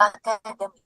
akademik.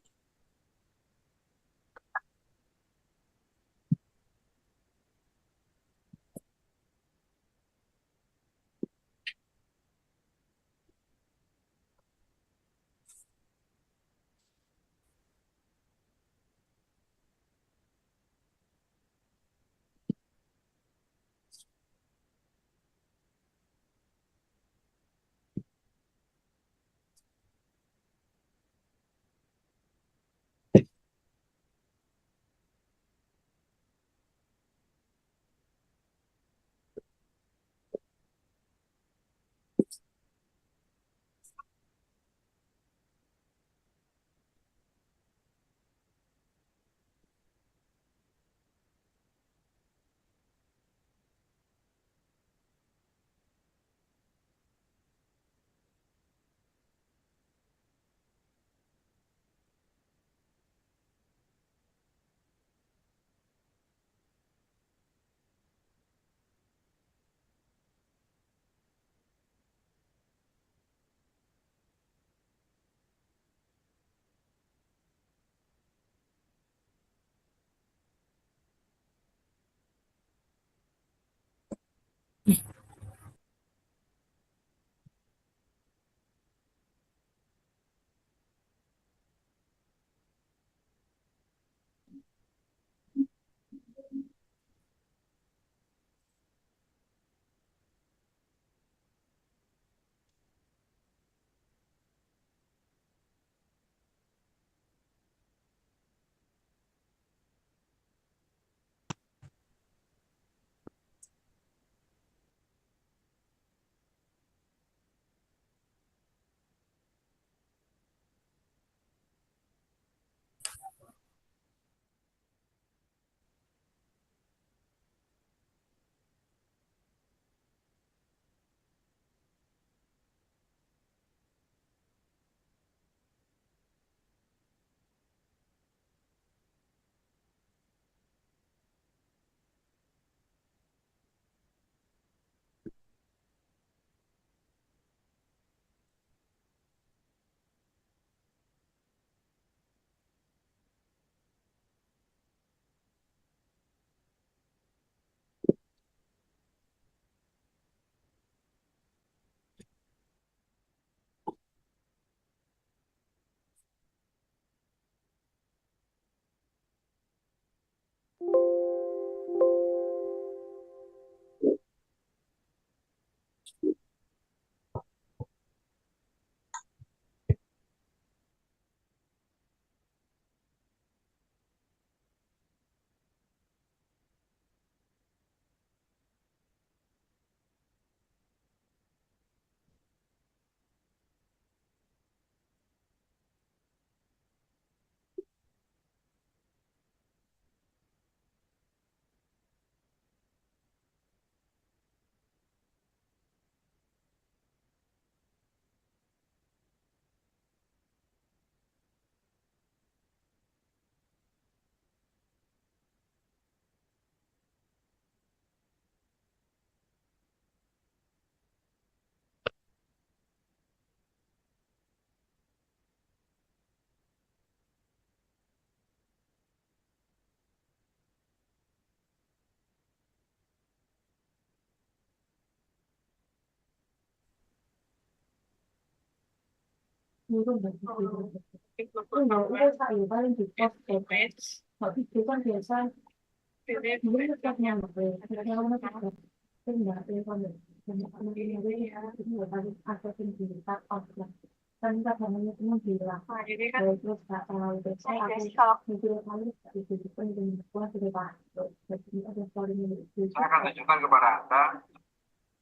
Saya akan tunjukkan kepada Anda.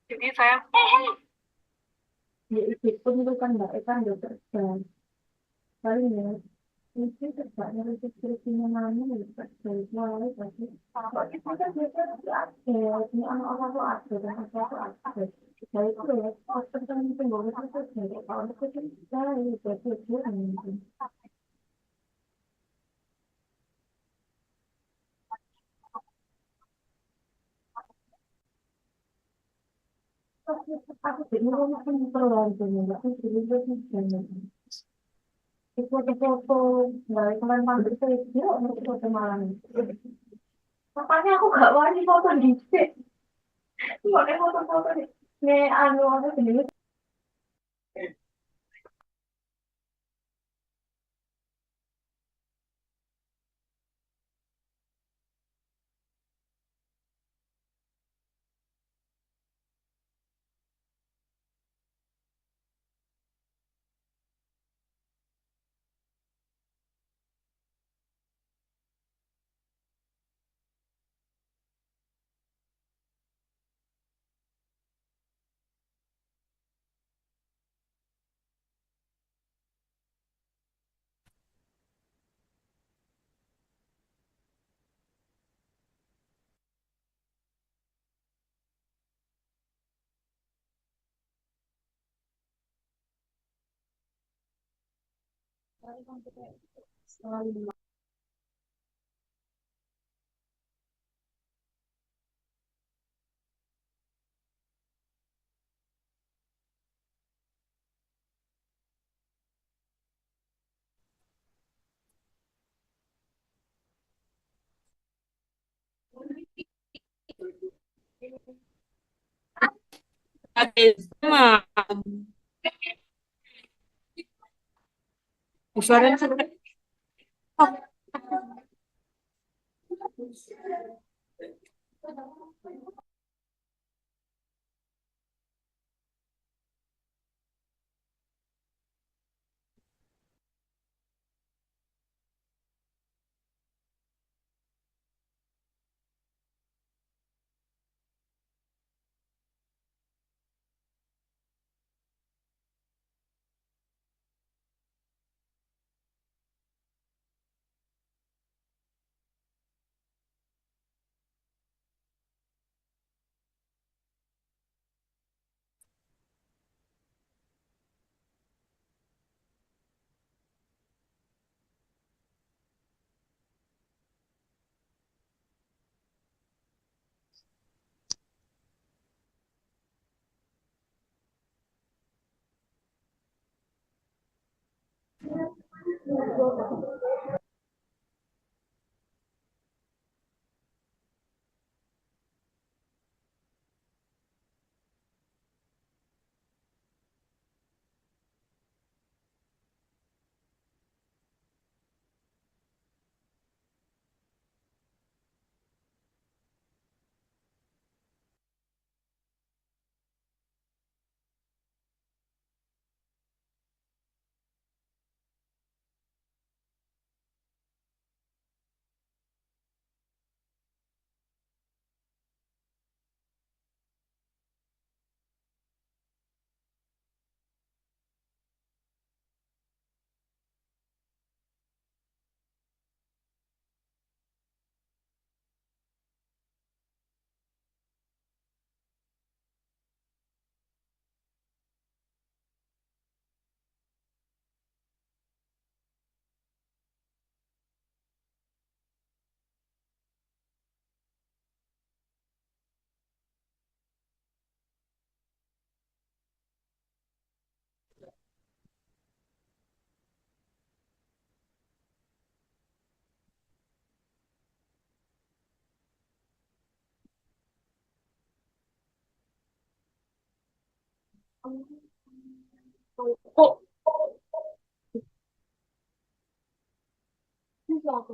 Jadi saya foto-foto dari teman-teman itu ya untuk foto malam. Makanya aku gak wani foto di sini. Pakai foto-foto di nih anu aku sendiri. Sama suaranya sudah. Kok bisa aku?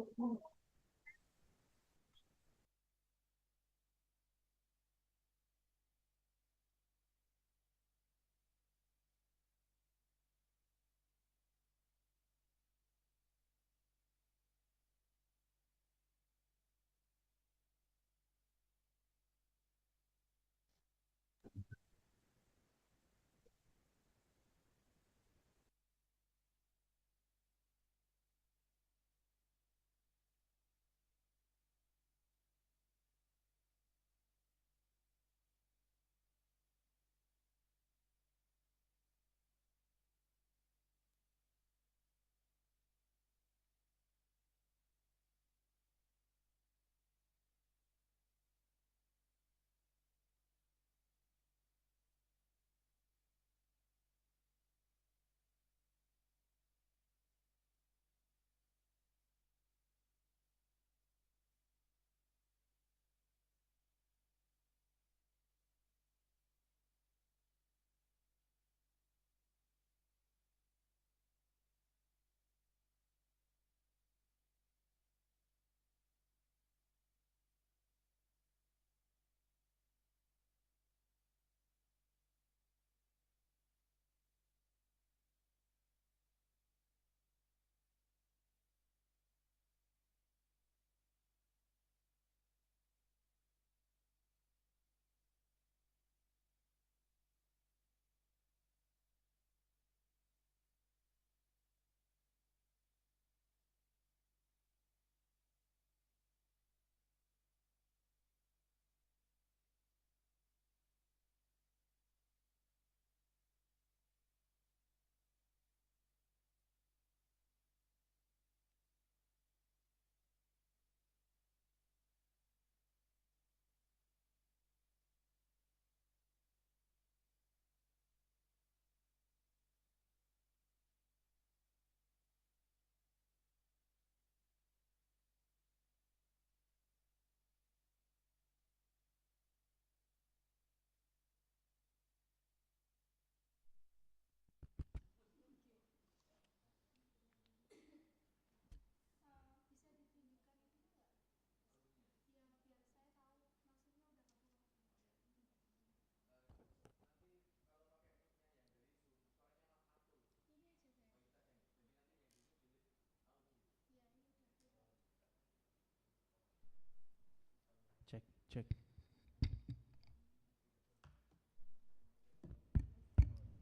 Cek, cek.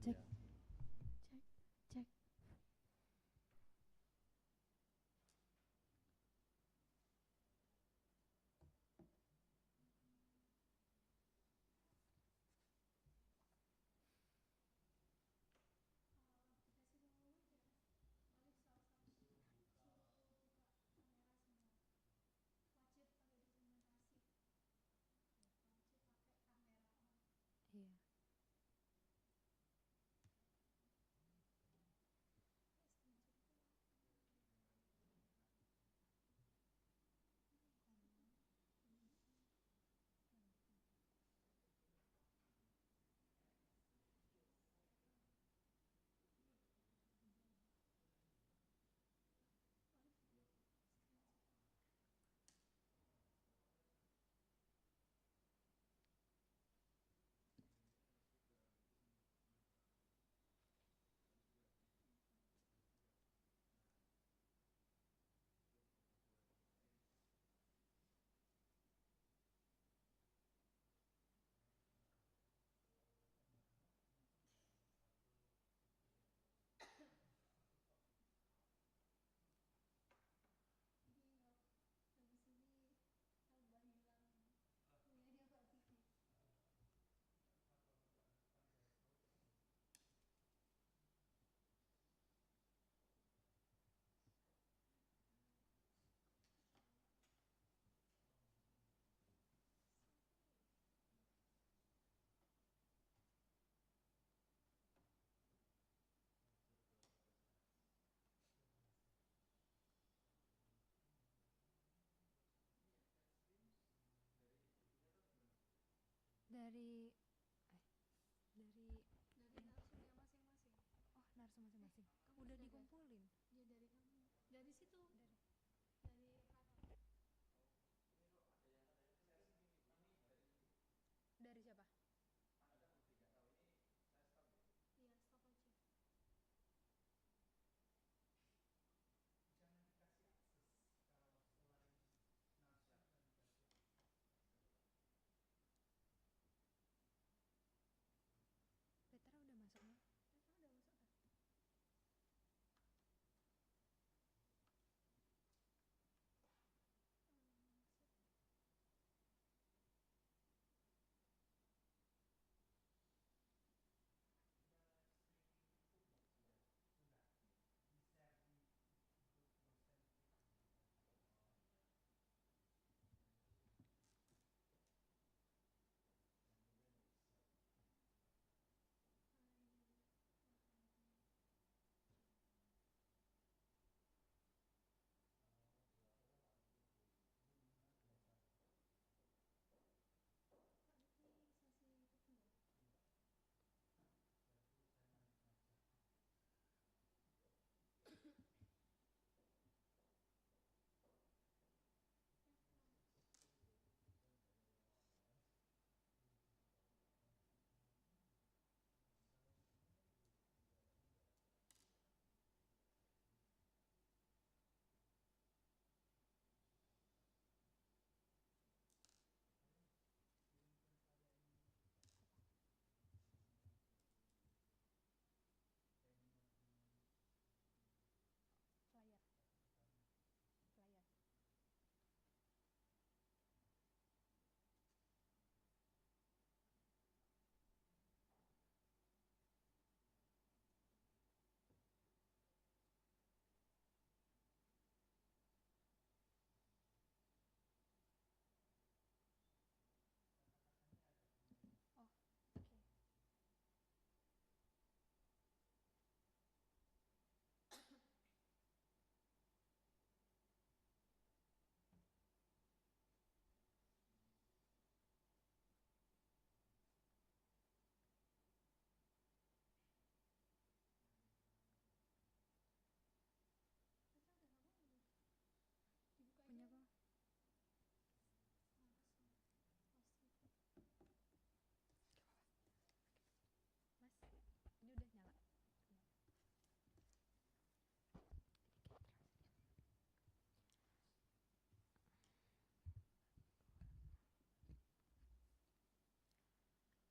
Cek. Ya. Cek, cek. Iya. Dari narsumnya masing-masing. Oh, narsum masing-masing. Udah dikumpulin. Ya dari kamu. Dari situ. Dari Dari siapa? Iya, stop aja. Petra udah masuk nih? Petra udah masuk kan?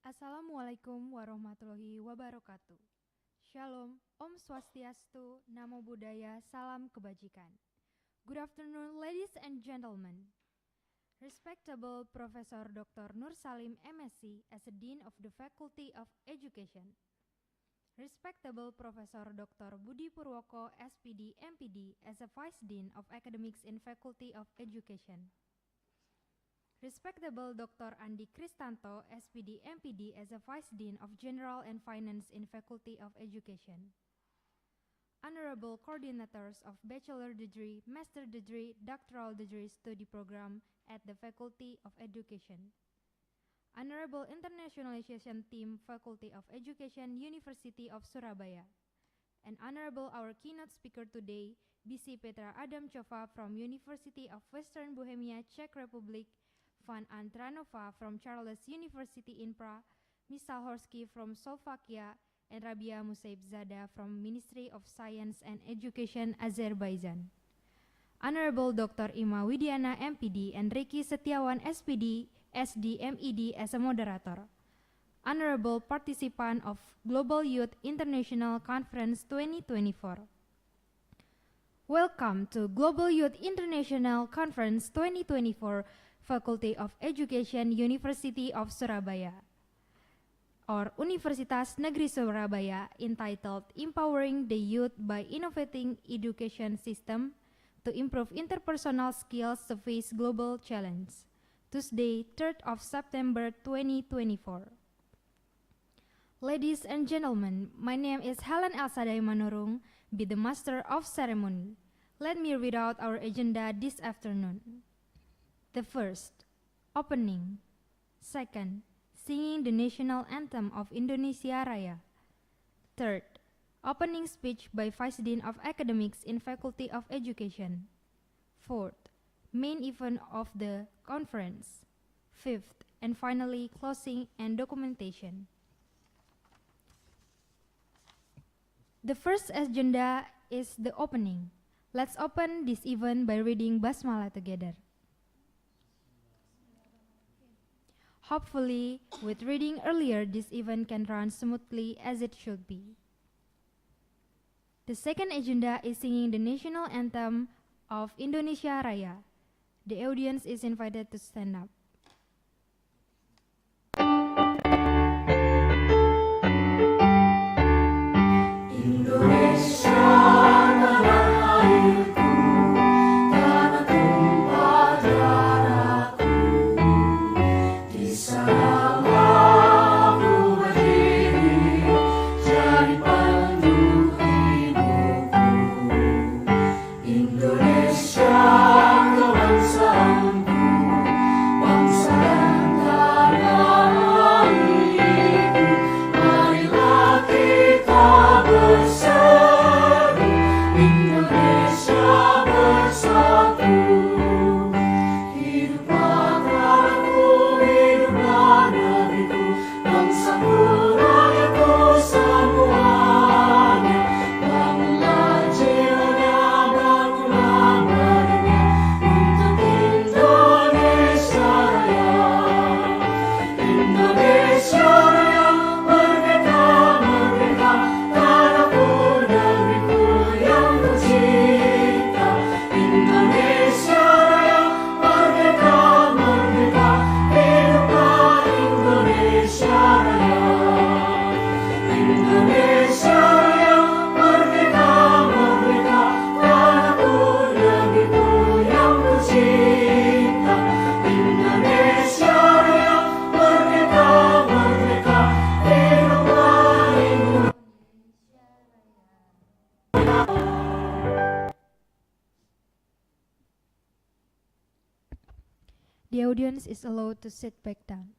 Assalamualaikum warahmatullahi wabarakatuh. Shalom, Om Swastiastu, Namo Buddhaya, Salam Kebajikan. Good afternoon, ladies and gentlemen. Respectable Professor Dr. Nur Salim, MSc, as a Dean of the Faculty of Education. Respectable Professor Dr. Budi Purwoko, SPD, MPD, as a Vice Dean of Academics in Faculty of Education. Respectable Dr. Andi Kristanto, SPD, MPD, as a Vice Dean of General and Finance in Faculty of Education. Honorable Coordinators of Bachelor Degree, Master Degree, Doctoral Degree Study Program at the Faculty of Education. Honorable Internationalization Team, Faculty of Education, University of Surabaya. And Honorable our keynote speaker today, BC Petra Adamcova from University of Western Bohemia, Czech Republic, Van Antranova from Charles University in Prague, Misal Horsky from Slovakia, and Rabia Musaibzada from Ministry of Science and Education, Azerbaijan. Honorable Dr. Ima Widiana, MPD, and Ricky Setiawan, SPD, SD, MED as a moderator. Honorable participant of Global Youth International Conference 2024. Welcome to Global Youth International Conference 2024, Faculty of Education, University of Surabaya, or Universitas Negeri Surabaya, entitled Empowering the Youth by Innovating Education System to Improve Interpersonal Skills to Face Global Challenge, Tuesday, 3rd of September 2024. Ladies and gentlemen, my name is Helen Elsadai Manurung, be the Master of Ceremony. Let me read out our agenda this afternoon. The first, opening. Second, singing the national anthem of Indonesia Raya. Third, opening speech by Vice Dean of Academics in Faculty of Education. Fourth, main event of the conference. Fifth, and finally, closing and documentation. The first agenda is the opening. Let's open this event by reading Basmala together. Hopefully, with reading earlier, this event can run smoothly as it should be. The second agenda is singing the national anthem of Indonesia Raya. The audience is invited to stand up. The audience is allowed to sit back down.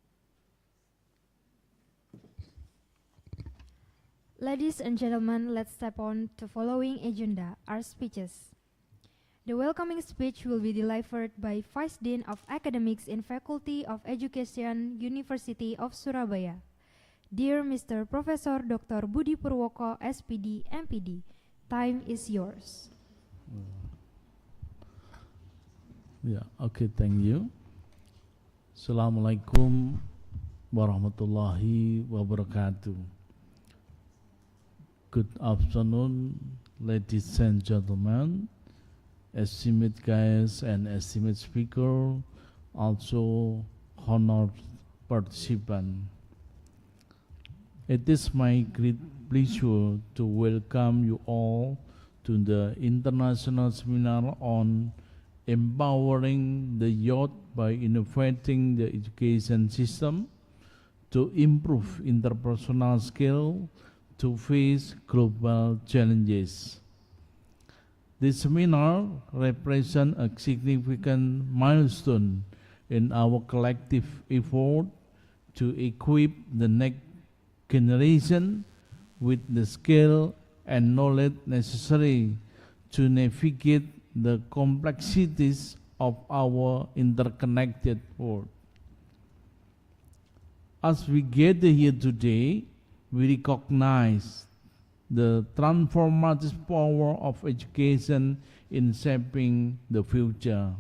Ladies and gentlemen, let's step on to following agenda, our speeches. The welcoming speech will be delivered by Vice Dean of Academics in Faculty of Education, University of Surabaya. Dear Mr. Professor Dr. Budi Purwoko, SPD, MPD, time is yours. Yeah, okay, thank you. Assalamualaikum warahmatullahi wabarakatuh. Good afternoon, ladies and gentlemen, esteemed guests and esteemed speaker, also honored participant. It is my great pleasure to welcome you all to the international seminar on empowering the youth by innovating the education system to improve interpersonal skills to face global challenges. This seminar represents a significant milestone in our collective effort to equip the next generation with the skill and knowledge necessary to navigate the complexities of our interconnected world. As we gather here today, we recognize the transformative power of education in shaping the future.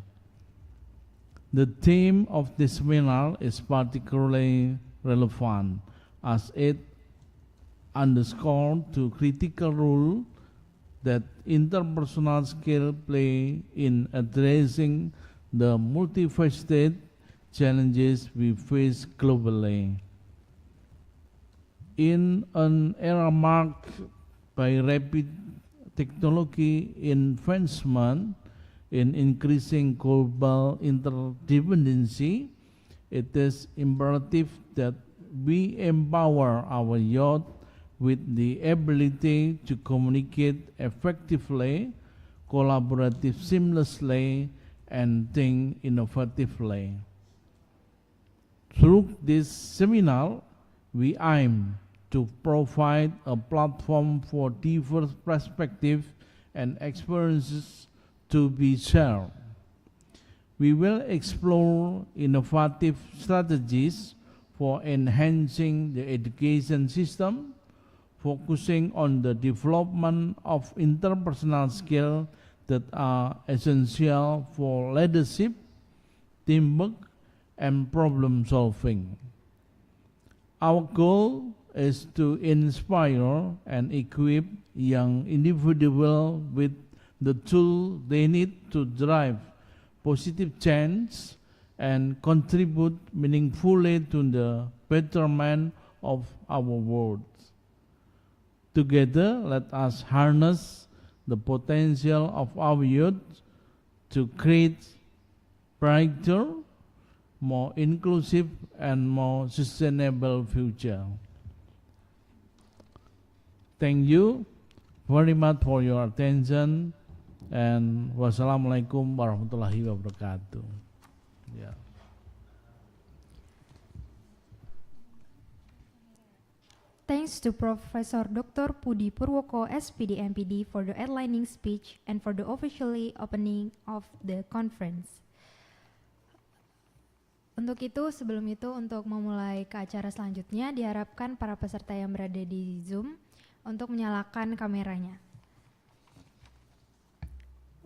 The theme of this seminar is particularly relevant as it underscores the critical role that interpersonal skills play in addressing the multifaceted challenges we face globally. In an era marked by rapid technology advancement and increasing global interdependency, it is imperative that we empower our youth with the ability to communicate effectively, collaborate seamlessly, and think innovatively. Through this seminar, we aim to provide a platform for diverse perspectives and experiences to be shared. We will explore innovative strategies for enhancing the education system, focusing on the development of interpersonal skills that are essential for leadership, teamwork, and problem solving. Our goal is to inspire and equip young individuals with the tools they need to drive positive change and contribute meaningfully to the betterment of our world. Together, let us harness the potential of our youth to create brighter, more inclusive, and more sustainable future. Thank you very much for your attention, and wassalamualaikum warahmatullahi wabarakatuh. Yeah. Thanks to Professor Dr. Pudi Purwoko, SPD MPD, for the headlining speech and for the officially opening of the conference. Untuk itu, sebelum itu, untuk memulai ke acara selanjutnya, diharapkan para peserta yang berada di Zoom untuk menyalakan kameranya.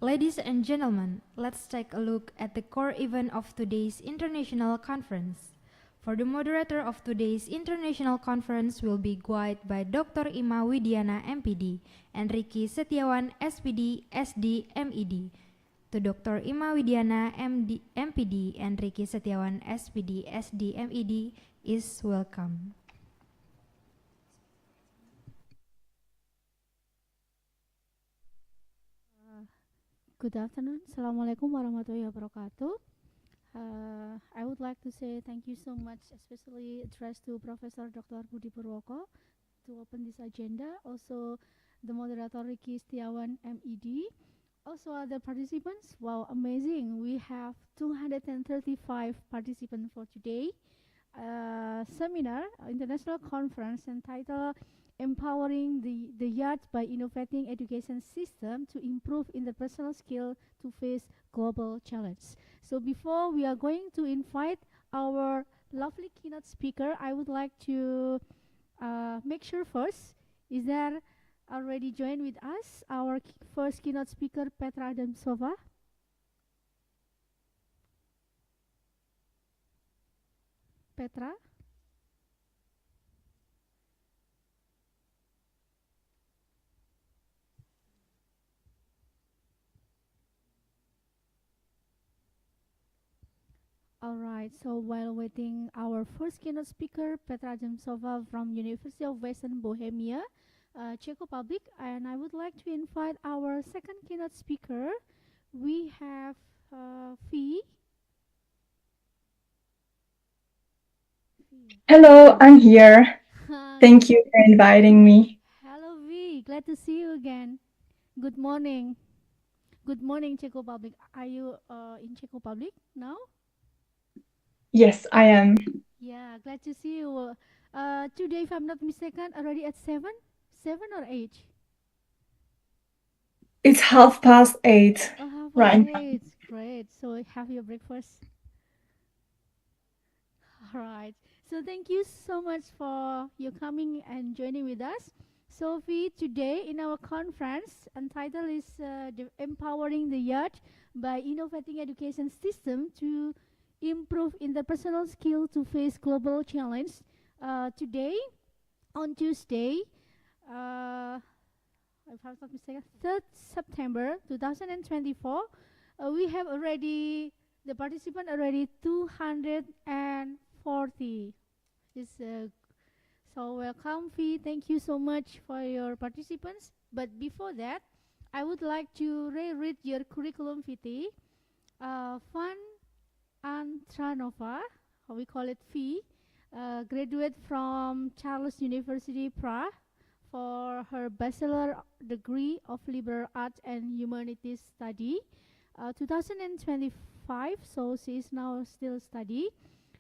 Ladies and gentlemen, let's take a look at the core event of today's international conference. For the moderator of today's international conference will be guided by Dr. Ima Widiana MPD and Ricky Setiawan SPD SD MED. To Dr. Ima Widiana MPD and Ricky Setiawan SPD SD MED is welcome. Good afternoon. Assalamualaikum warahmatullahi wabarakatuh. I would like to say thank you so much, especially addressed to Professor Dr. Budi Purwoko to open this agenda. Also, the moderator Ricky Setiawan MED. Also, other participants. Wow, amazing. We have 235 participants for today. Seminar, international conference entitled Empowering the Youth by Innovating Education System to Improve Interpersonal Skill to Face Global Challenge. So before we are going to invite our lovely keynote speaker, I would like to make sure first, is there already joined with us our first keynote speaker, Petra Adamsova? Petra? All right. So while waiting our first keynote speaker, Petra Demsova from University of Western Bohemia, Czech Republic, and I would like to invite our second keynote speaker. We have Fee. Hello, I'm here. Hi. Thank you for inviting me. Hello, V. Glad to see you again. Good morning. Good morning, Czech Republic. Are you in Czech Republic now? Yes, I am. Yeah, glad to see you. Today, if I'm not mistaken, already at 7 or 8? It's 8:30 Half right past now. 8. Great. So have your breakfast. All right. So thank you so much for your coming and joining with us. Sophie, today in our conference, entitled is Empowering the Youth by Innovating Education System to Improve Interpersonal Skill to Face Global Challenge. Today, on Tuesday, if I'm not mistaken, 3rd September 2024, we have already, the participant already 240. It's, so welcome, Fee. Thank you so much for your participants. But before that, I would like to reread your curriculum vitae. Fan Antranova, how we call it, Fee, graduate from Charles University Prague for her bachelor degree of liberal arts and humanities study, 2025. So she is now still study,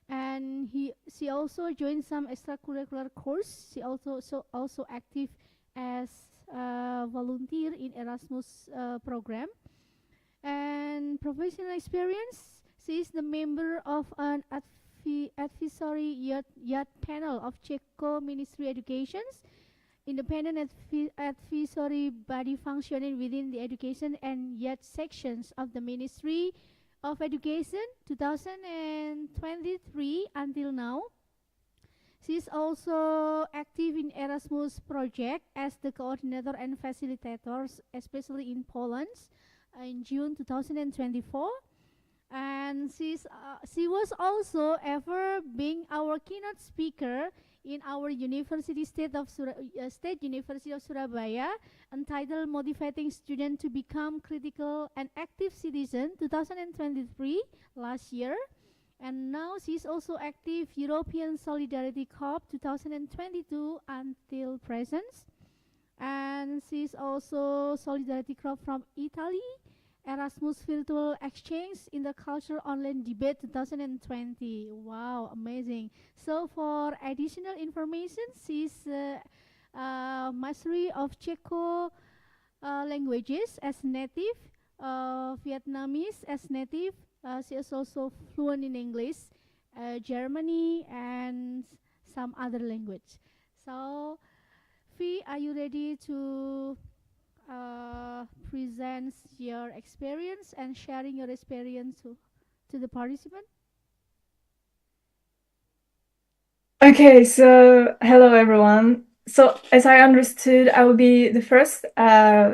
and she also joined some extracurricular course. She also active as a volunteer in Erasmus program. And professional experience, she is the member of an advisory youth panel of Czechia Ministry Educations, independent advisory body functioning within the education and youth sections of the Ministry of Education 2023 until now. She is also active in Erasmus project as the coordinator and facilitators, especially in Poland, in June 2024. And she was also ever being our keynote speaker in our University State University of Surabaya, entitled Motivating Students to Become Critical and Active Citizen 2023 last year. And now she's also active European Solidarity Corps 2022 until present. And she's also Solidarity Corps from Italy, Erasmus Virtual Exchange in the Culture Online Debate 2020. Wow, amazing. So for additional information, she's mastery of Czecho languages as native, Vietnamese as native. She is also fluent in English, Germany, and some other language. So, Fee, are you ready to present your experience and sharing your experience to the participant? Okay, so hello everyone. So as I understood, I will be the first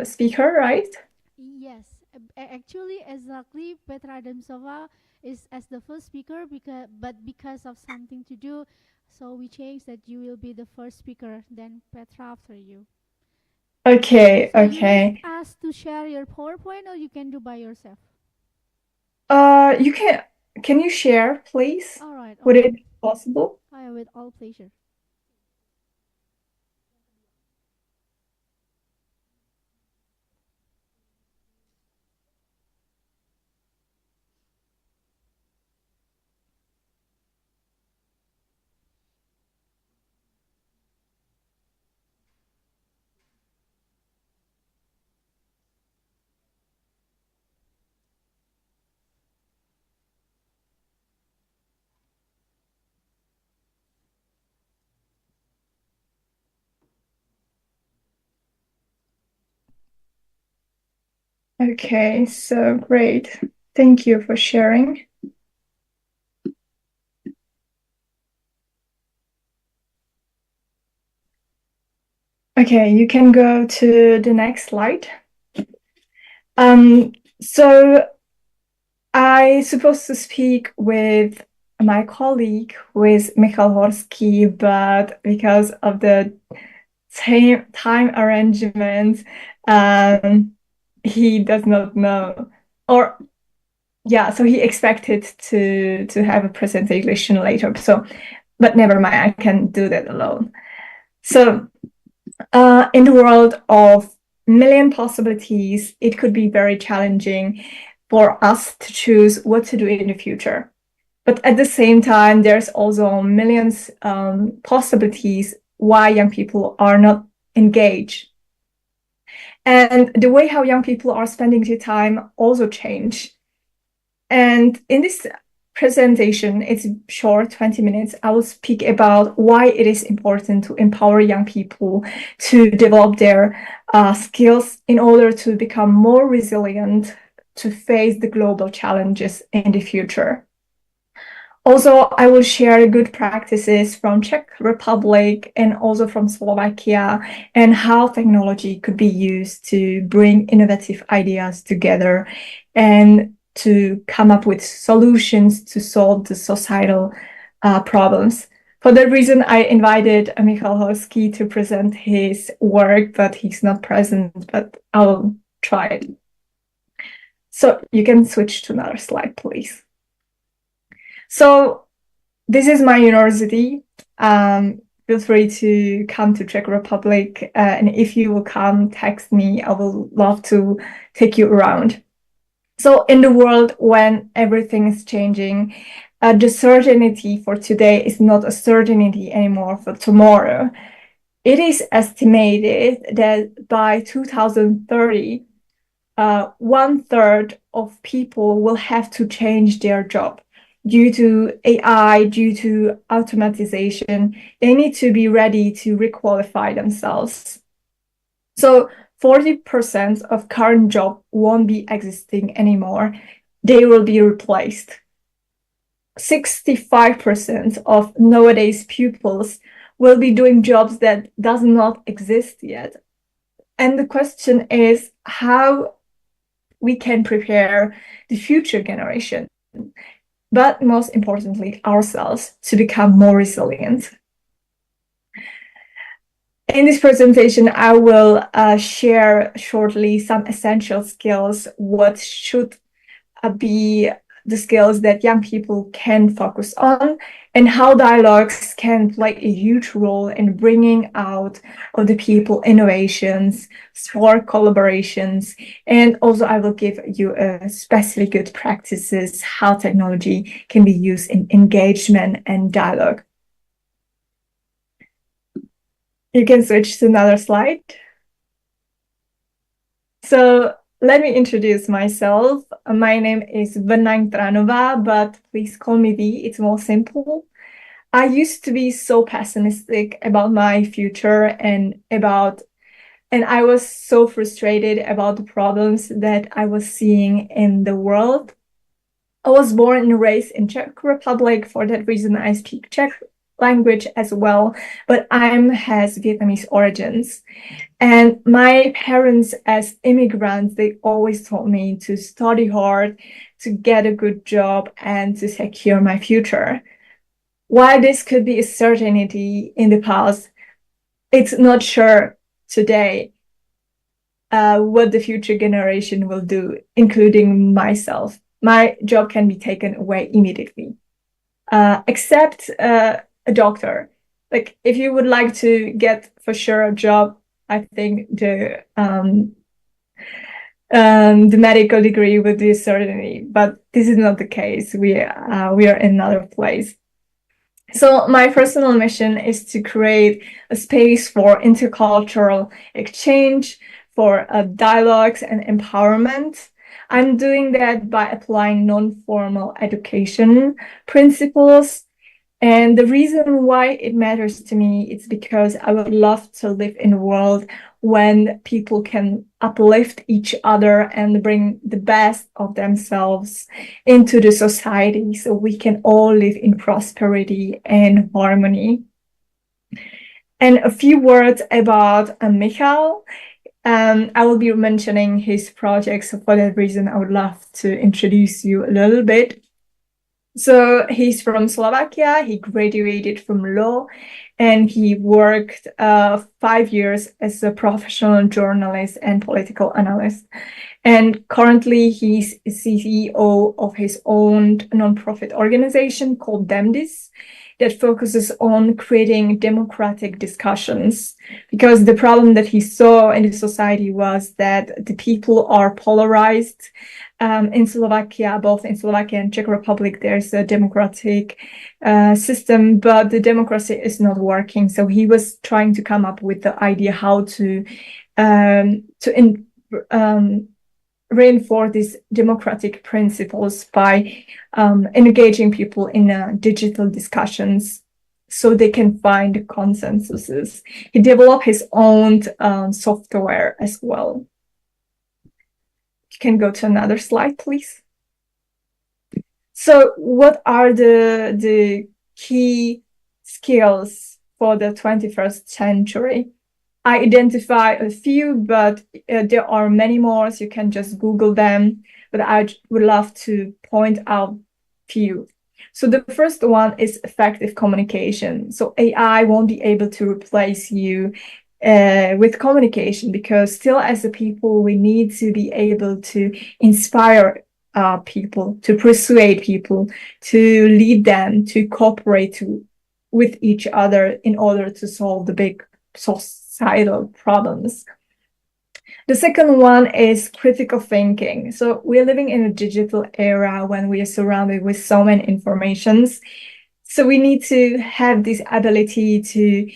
speaker, right? Yes, actually, exactly. Petra Demsova is as the first speaker, because of something to do, so we changed that you will be the first speaker, then Petra after you. Okay, So you okay. need us to share your PowerPoint, or you can do by yourself? You can you share, please? All right. Would it be possible? With all pleasure. Okay, so great. Thank you for sharing. Okay, you can go to the next slide. So I supposed to speak with my colleague, who is Michal Horsky, but because of the time arrangement, he does not know. Or yeah, so he expected to have a presentation later. So, but never mind, I can do that alone. So, in the world of million possibilities, it could be very challenging for us to choose what to do in the future. But at the same time, there's also millions possibilities why young people are not engaged. And the way how young people are spending their time also change. And in this presentation, it's short, 20 minutes, I will speak about why it is important to empower young people to develop their skills in order to become more resilient to face the global challenges in the future. Also, I will share good practices from Czech Republic and also from Slovakia and how technology could be used to bring innovative ideas together and to come up with solutions to solve the societal problems. For that reason, I invited Michal Horsky to present his work, but he's not present, but I'll try it. So you can switch to another slide, please. So this is my university. Feel free to come to Czech Republic. And if you will come, text me. I will love to take you around. So in the world when everything is changing, the certainty for today is not a certainty anymore for tomorrow. It is estimated that by 2030, 1/3 of people will have to change their job. Due to AI, due to automatization, they need to be ready to requalify themselves. So 40% of current job won't be existing anymore. They will be replaced. 65% of nowadays pupils will be doing jobs that does not exist yet. And the question is how we can prepare the future generation, but most importantly, ourselves to become more resilient. In this presentation, I will share shortly some essential skills, what should be the skills that young people can focus on, and how dialogues can play a huge role in bringing out of the people innovations for collaborations. And also I will give you especially good practices, how technology can be used in engagement and dialogue. You can switch to another slide. So let me introduce myself. My name is Venang Tranova, but please call me V, it's more simple. I used to be so pessimistic about my future and I was so frustrated about the problems that I was seeing in the world. I was born and raised in Czech Republic. For that reason, I speak Czech language as well, but has Vietnamese origins. And my parents as immigrants, they always told me to study hard, to get a good job and to secure my future. While this could be a certainty in the past, it's not sure today what the future generation will do, including myself. My job can be taken away immediately, except a doctor. Like if you would like to get for sure a job, I think the medical degree would be a certainty, but this is not the case. We are in another place. So my personal mission is to create a space for intercultural exchange, for dialogues and empowerment. I'm doing that by applying non-formal education principles. And the reason why it matters to me is because I would love to live in a world when people can uplift each other and bring the best of themselves into the society so we can all live in prosperity and harmony. And a few words about Michal. I will be mentioning his projects, so for that reason, I would love to introduce you a little bit. So he's from Slovakia. He graduated from law, and he worked 5 years as a professional journalist and political analyst. And currently, he's CEO of his own nonprofit organization called DEMDIS that focuses on creating democratic discussions. Because the problem that he saw in the society was that the people are polarized. In Slovakia, both in Slovakia and Czech Republic, there's a democratic system, but the democracy is not working. So he was trying to come up with the idea how to reinforce these democratic principles by engaging people in digital discussions so they can find consensuses. He developed his own software as well. You can go to another slide, please. So what are the key skills for the 21st century? I identify a few, but there are many more, so you can just Google them. But I would love to point out few. So the first one is effective communication. So AI won't be able to replace you with communication, because still as a people, we need to be able to inspire people, to persuade people, to lead them, to cooperate with each other in order to solve the big societal problems. The second one is critical thinking. So we're living in a digital era when we are surrounded with so many informations. So we need to have this ability to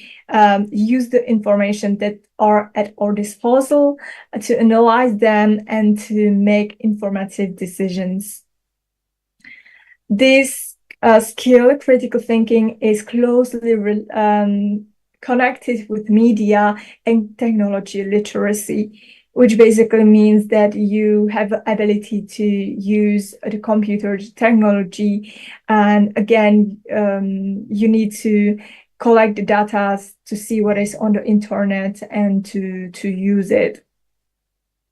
use the information that are at our disposal, to analyze them and to make informative decisions. This skill, critical thinking, is closely connected with media and technology literacy, which basically means that you have the ability to use the computer technology. And again, you need to collect the data to see what is on the internet and to use it,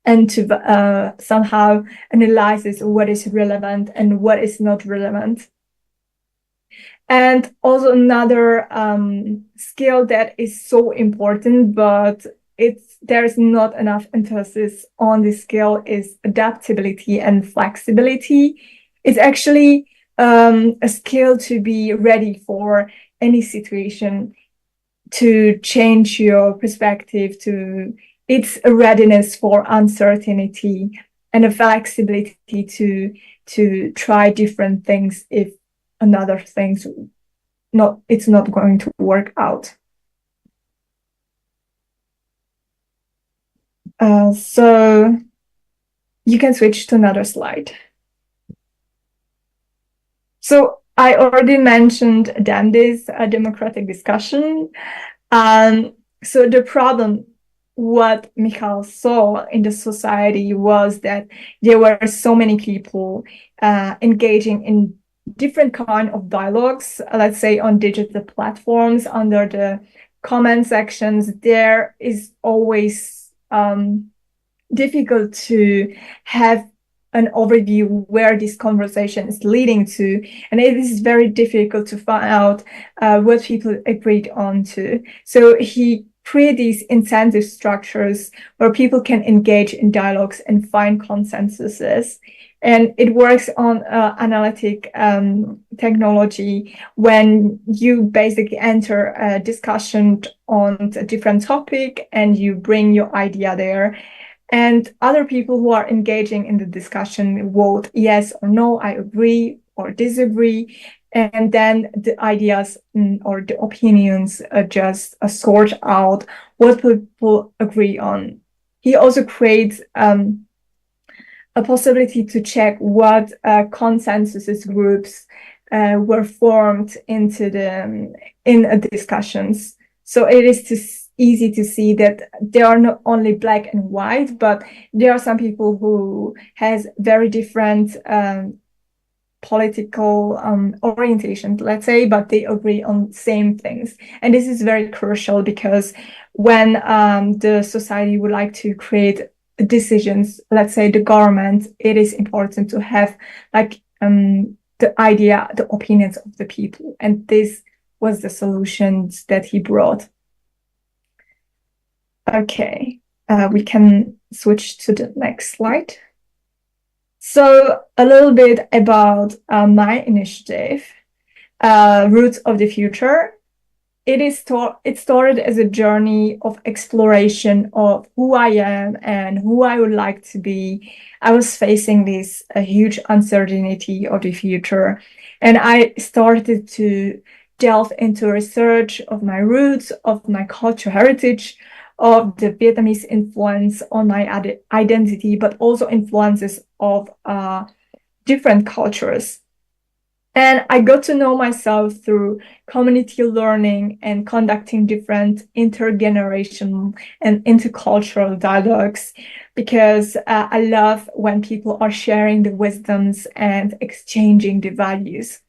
and to somehow analyze what is relevant and what is not relevant. And also another skill that is so important, but there's not enough emphasis on this skill, is adaptability and flexibility. It's actually a skill to be ready for any situation, to change your perspective, it's a readiness for uncertainty and a flexibility to try different things if another thing's it's not going to work out. So you can switch to another slide. So I already mentioned DEMDIS, a democratic discussion. So the problem, what Michal saw in the society, was that there were so many people engaging in different kind of dialogues, let's say on digital platforms, under the comment sections. There is always difficult to have an overview where this conversation is leading to, and it is very difficult to find out what people agreed on to. So he create these incentive structures where people can engage in dialogues and find consensuses. And it works on analytic technology, when you basically enter a discussion on a different topic and you bring your idea there. And other people who are engaging in the discussion vote yes or no, I agree or disagree. And then the ideas or the opinions just sort out what people agree on. He also creates a possibility to check what consensus groups were formed in discussions. So it is easy to see that there are not only black and white, but there are some people who has very different political orientation, let's say, but they agree on same things. And this is very crucial because when the society would like to create decisions, let's say the government, it is important to have like the idea, the opinions of the people. And this was the solutions that he brought. Okay, we can switch to the next slide. So a little bit about my initiative, Roots of the Future. It started as a journey of exploration of who I am and who I would like to be. I was facing this huge uncertainty of the future, and I started to delve into research of my roots, of my cultural heritage, of the Vietnamese influence on my identity, but also influences of different cultures. And I got to know myself through community learning and conducting different intergenerational and intercultural dialogues, because I love when people are sharing the wisdoms and exchanging the values.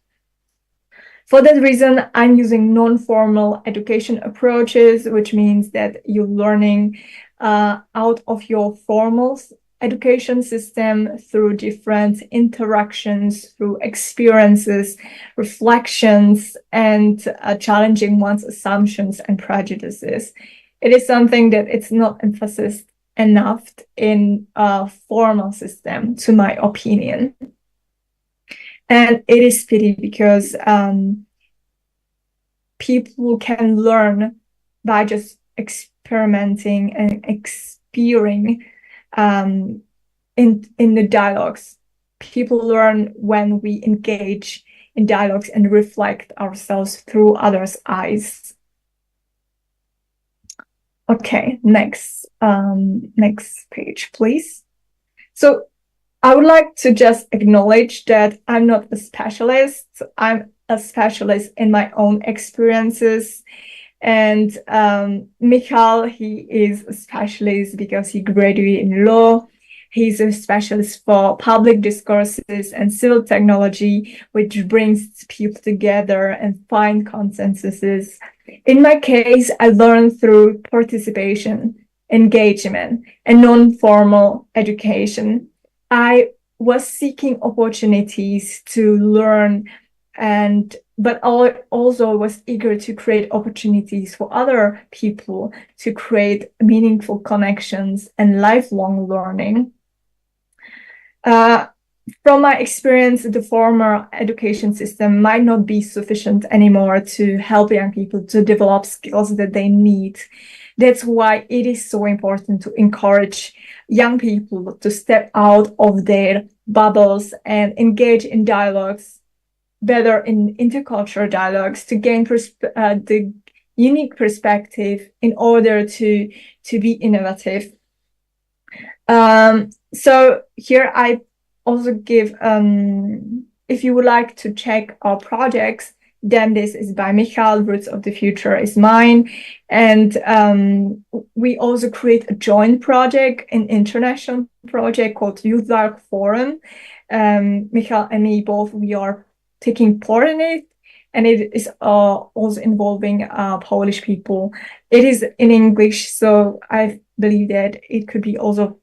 For that reason, I'm using non-formal education approaches, which means that you're learning out of your formal education system through different interactions, through experiences, reflections, and challenging one's assumptions and prejudices. It is something that it's not emphasized enough in a formal system, to my opinion. And it is pity because people can learn by just experimenting and experiencing in the dialogues. People learn when we engage in dialogues and reflect ourselves through others' eyes. Okay, next page, please. So I would like to just acknowledge that I'm not a specialist. I'm a specialist in my own experiences. And Michal, he is a specialist because he graduated in law. He's a specialist for public discourses and civil technology, which brings people together and find consensuses. In my case, I learned through participation, engagement, and non-formal education. I was seeking opportunities to learn, but I also was eager to create opportunities for other people to create meaningful connections and lifelong learning. From my experience, the formal education system might not be sufficient anymore to help young people to develop skills that they need. That's why it is so important to encourage young people to step out of their bubbles and engage in dialogues, better in intercultural dialogues, to gain the unique perspective in order to be innovative. So here I also give, if you would like to check our projects, then this is by Michal, Roots of the Future is mine. And we also create a joint project, an international project called Youth Dialogue Forum. Michal and me both, we are taking part in it. And it is also involving Polish people. It is in English, so I believe that it could be also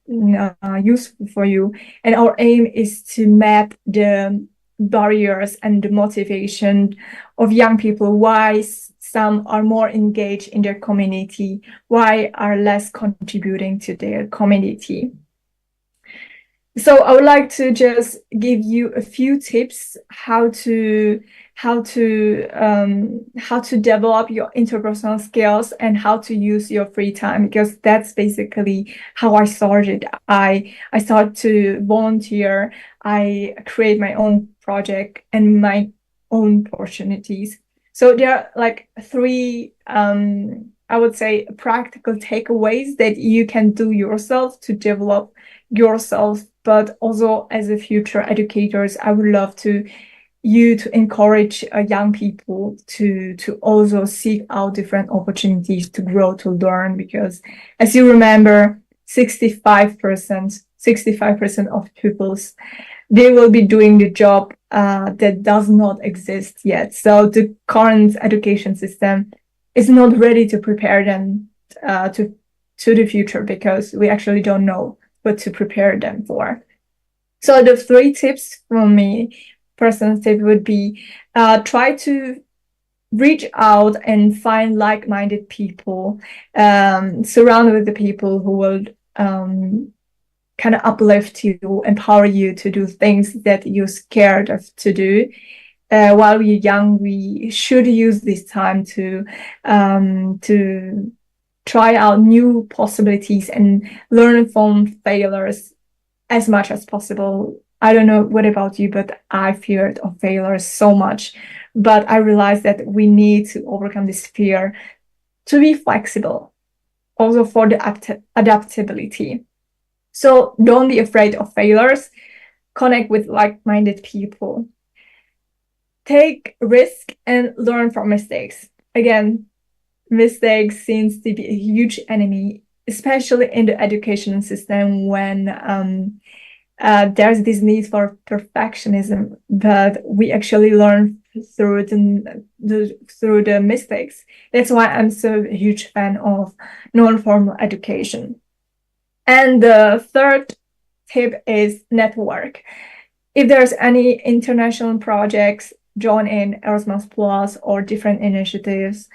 useful for you. And our aim is to map the barriers and the motivation of young people, why some are more engaged in their community, why are less contributing to their community. So I would like to just give you a few tips how to develop your interpersonal skills and how to use your free time, because that's basically how I started. I started to volunteer. I create my own project and my own opportunities. So there are like three, I would say, practical takeaways that you can do yourself to develop yourself. But also as a future educators, I would love you to encourage young people to also seek out different opportunities to grow, to learn, because as you remember, 65% of pupils they will be doing the job that does not exist yet. So the current education system is not ready to prepare them to the future, because we actually don't know what to prepare them for. So the 3 tips from me, personal tip, would be try to reach out and find like-minded people, surround with the people who will kind of uplift you, empower you to do things that you're scared of to do. While we're young, we should use this time to try out new possibilities and learn from failures as much as possible. I don't know what about you, but I feared of failure so much. But I realized that we need to overcome this fear to be flexible, also for the adaptability. So don't be afraid of failures. Connect with like-minded people. Take risk and learn from mistakes. Again, mistakes seems to be a huge enemy, especially in the education system, when there's this need for perfectionism, but we actually learn through the mistakes. That's why I'm so a huge fan of non-formal education. And the 3rd tip is network. If there's any international projects, join in Erasmus Plus or different initiatives.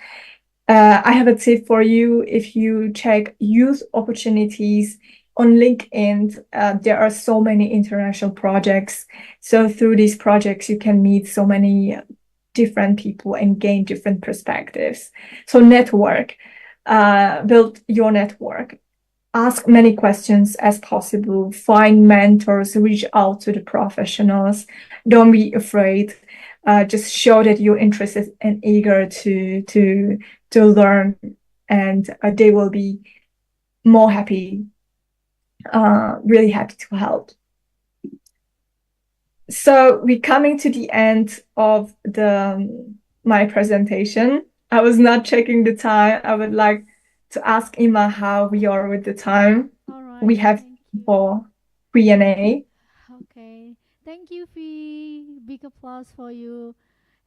I have a tip for you. If you check youth opportunities on LinkedIn, there are so many international projects. So through these projects, you can meet so many different people and gain different perspectives. So network, build your network. Ask many questions as possible. Find mentors. Reach out to the professionals. Don't be afraid. Just show that you're interested and eager to learn, and they will be more happy, really happy to help. So we're coming to the end of my presentation. I was not checking the time. I would like to ask Ima how we are with the time. All right. We have for Q&A. Okay. Thank you, Fee. Big applause for you.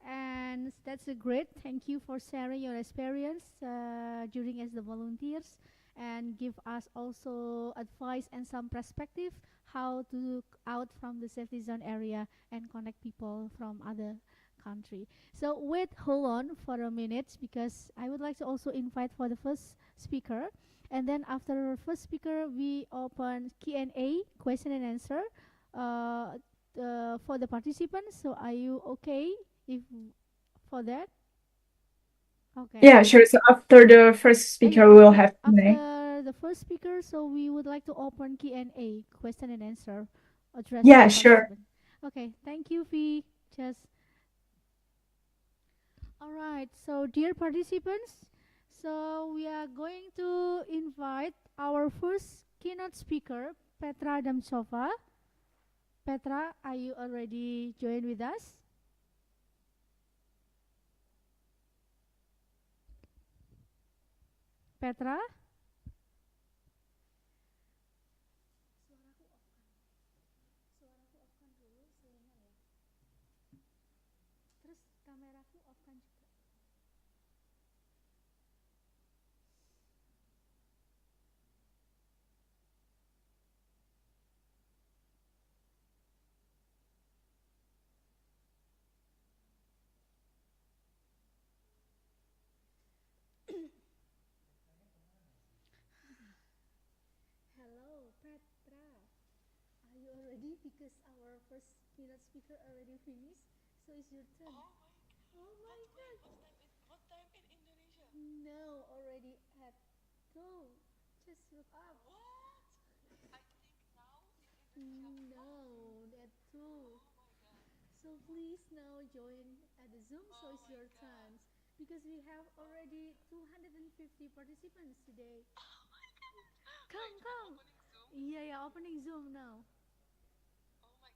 And that's a great. Thank you for sharing your experience during as the volunteers, and give us also advice and some perspective how to look out from the safety zone area and connect people from other country. So wait, hold on for a minute, because I would like to also invite for the first speaker, and then after first speaker we open Q&A, question and answer, uh, for the participants. So are you okay if for that? Okay. Yeah, sure. So after the first speaker, we'll have Q&A. After the first speaker, so we would like to open Q&A, question and answer, address. Yeah, sure. Okay, thank you, Fee. Just all right. So, dear participants, so we are going to invite our first keynote speaker, Petra Damsova. Petra, are you already joined with us? Petra? Terus kameraku off kan juga. Hello, Petra. Are you already? Because our first keynote speaker already finished, so it's your turn. Oh my God! What time in Indonesia? No, already at 2. Just look up. What? I think now in Indonesia. No, at 2. Oh my God! So please now join at the Zoom. So it's your turn, because we have already 250 participants today. Come. Yeah, opening Zoom now. Oh my,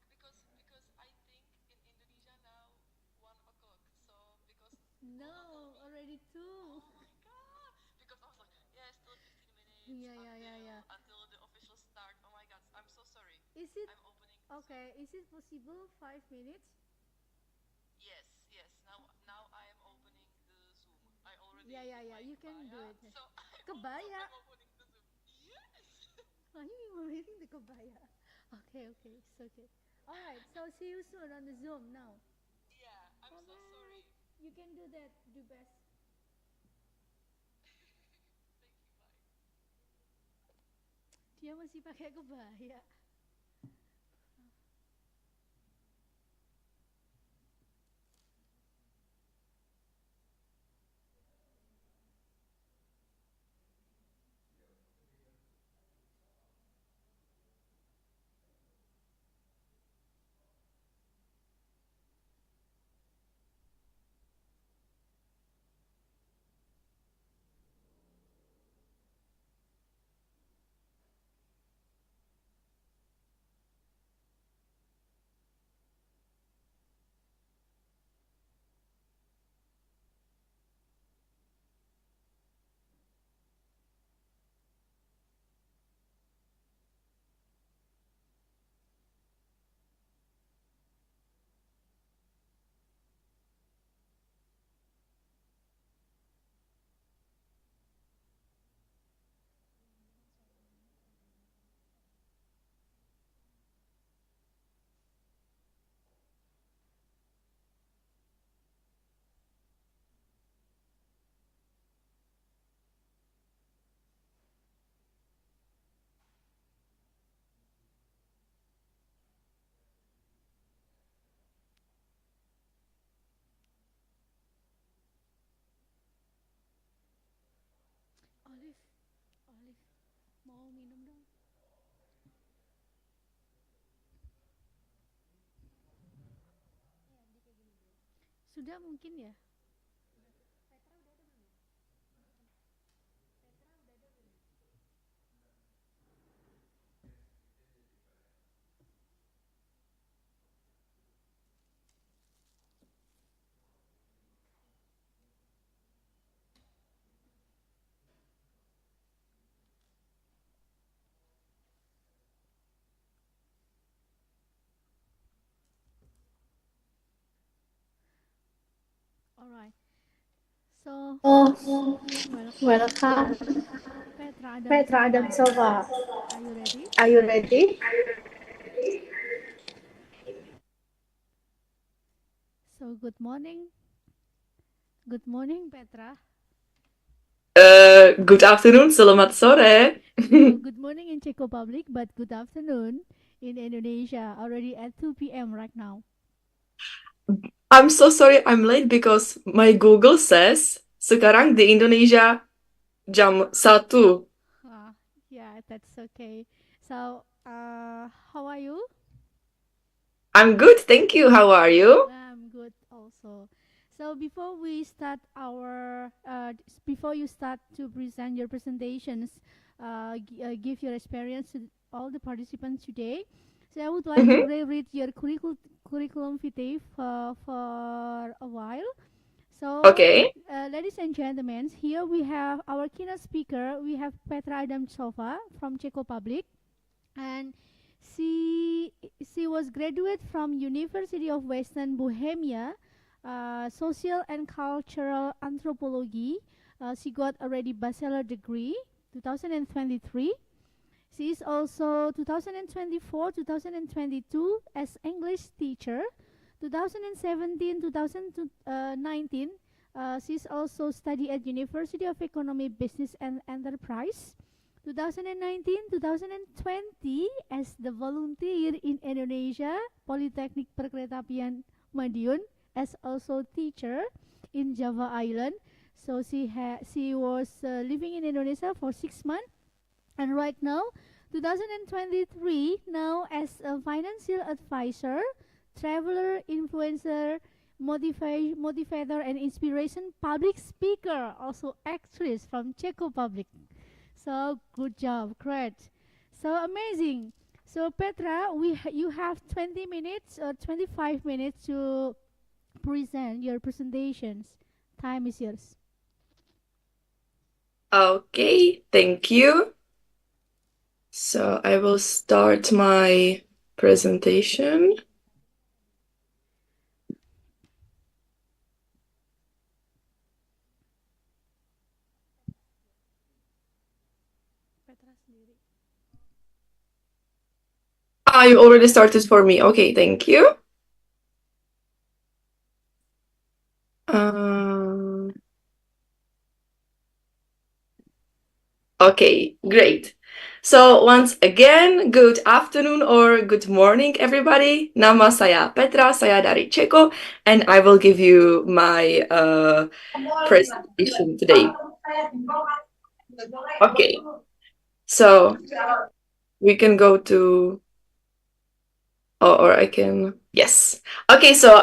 because I think in Indonesia now 1 o'clock. So because no, already 2. Oh my God! Because I was like, yeah, still 15 minutes. Yeah. Until the official start. Oh my God, I'm so sorry. Is it? I'm opening. Okay, is it possible 5 minutes? Yes, yes. Now I am opening the Zoom. I already Yeah, you can do Kebaya, it. so Kebaya. I'm opening the Zoom. Yes. Are you wearing the kebaya? Okay, it's okay. All right, so see you soon on the Zoom now. Yeah, I'm so sorry. You can do that, do best. Thank you, bye. Dia masih pakai kebaya. Olive, mau minum dong? Sudah mungkin ya? All right. So, welcome, Petra Adam Silva. Are you ready? Are you ready? So, good morning. Good morning, Petra. Good afternoon, selamat sore. So, good morning in Czech Republic, but good afternoon in Indonesia. Already at 2 p.m. right now. I'm so sorry I'm late because my Google says sekarang di Indonesia jam 1. Yeah, that's okay. So, how are you? I'm good, thank you. How are you? I'm good also. So before we start before you start to present your presentations, give your experience to all the participants today. So I would like to reread your curriculum vitae for a while. So, Okay. ladies and gentlemen, here we have our keynote speaker. We have Petra Adamcova from Czech Republic, and she was graduate from University of Western Bohemia, social and cultural anthropology. She got already bachelor degree 2023. She is also 2024 2022 as English teacher. 2017 2019 she's also study at University of Economy, Business and Enterprise. 2019 2020 as the volunteer in Indonesia Polytechnic Perkeretapian Madiun, as also teacher in Java Island. So she was living in Indonesia for 6 months, and right now 2023 now as a financial advisor, traveler, influencer, motivator and inspiration, public speaker, also actress from Czech Republic. So good job, great, so amazing. So Petra, you have 20 minutes or 25 minutes to present your presentations. Time is yours. Okay, thank you. So I will start my presentation. Ah, you already started for me. Okay, thank you. Okay, great. So once again, good afternoon or good morning, everybody. Nama saya Petra, saya dari Ceko, and I will give you my presentation today. Okay, so we can go to, or I can, yes. Okay, so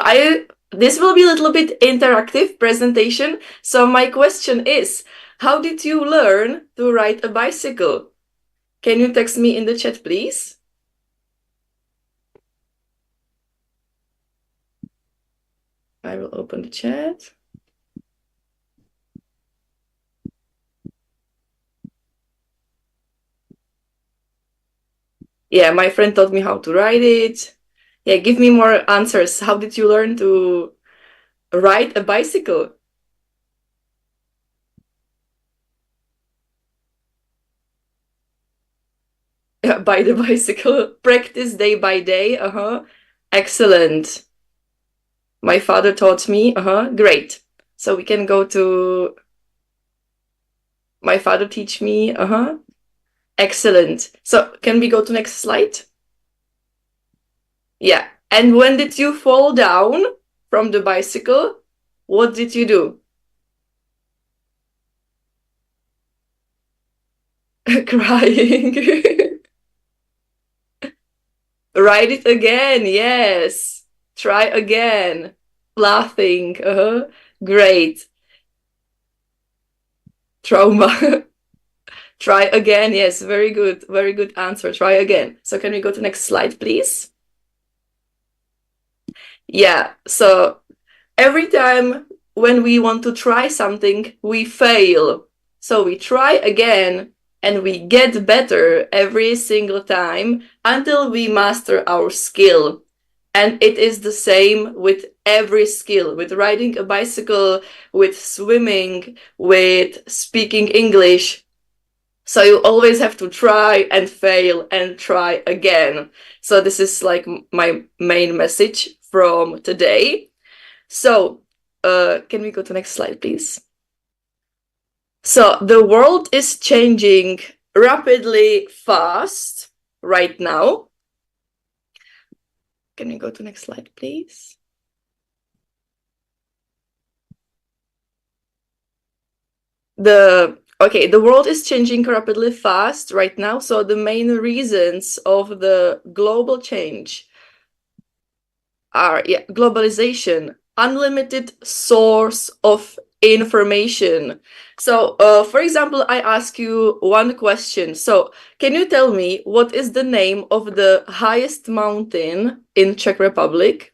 this will be a little bit interactive presentation. So my question is, how did you learn to ride a bicycle? Can you text me in the chat, please? I will open the chat. Yeah, my friend taught me how to ride it. Yeah, give me more answers. How did you learn to ride a bicycle? By the bicycle. Practice day by day. Excellent. My father taught me. Great. So we can go to my father teach me. Excellent. So can we go to next slide? Yeah. And when did you fall down from the bicycle? What did you do? Crying. Write it again. Yes. Try again. Laughing. Great. Trauma. Try again. Yes, very good. Very good answer. Try again. So can we go to next slide, please? Yeah. So every time when we want to try something, we fail. So we try again and we get better every single time until we master our skill. And it is the same with every skill, with riding a bicycle, with swimming, with speaking English. So you always have to try and fail and try again. So this is like my main message from today. So can we go to next slide, please? So the world is changing rapidly fast right now. Can we go to next slide, please? The world is changing rapidly fast right now. So the main reasons of the global change are globalization, unlimited source of information. So for example, I ask you one question. So can you tell me what is the name of the highest mountain in Czech Republic?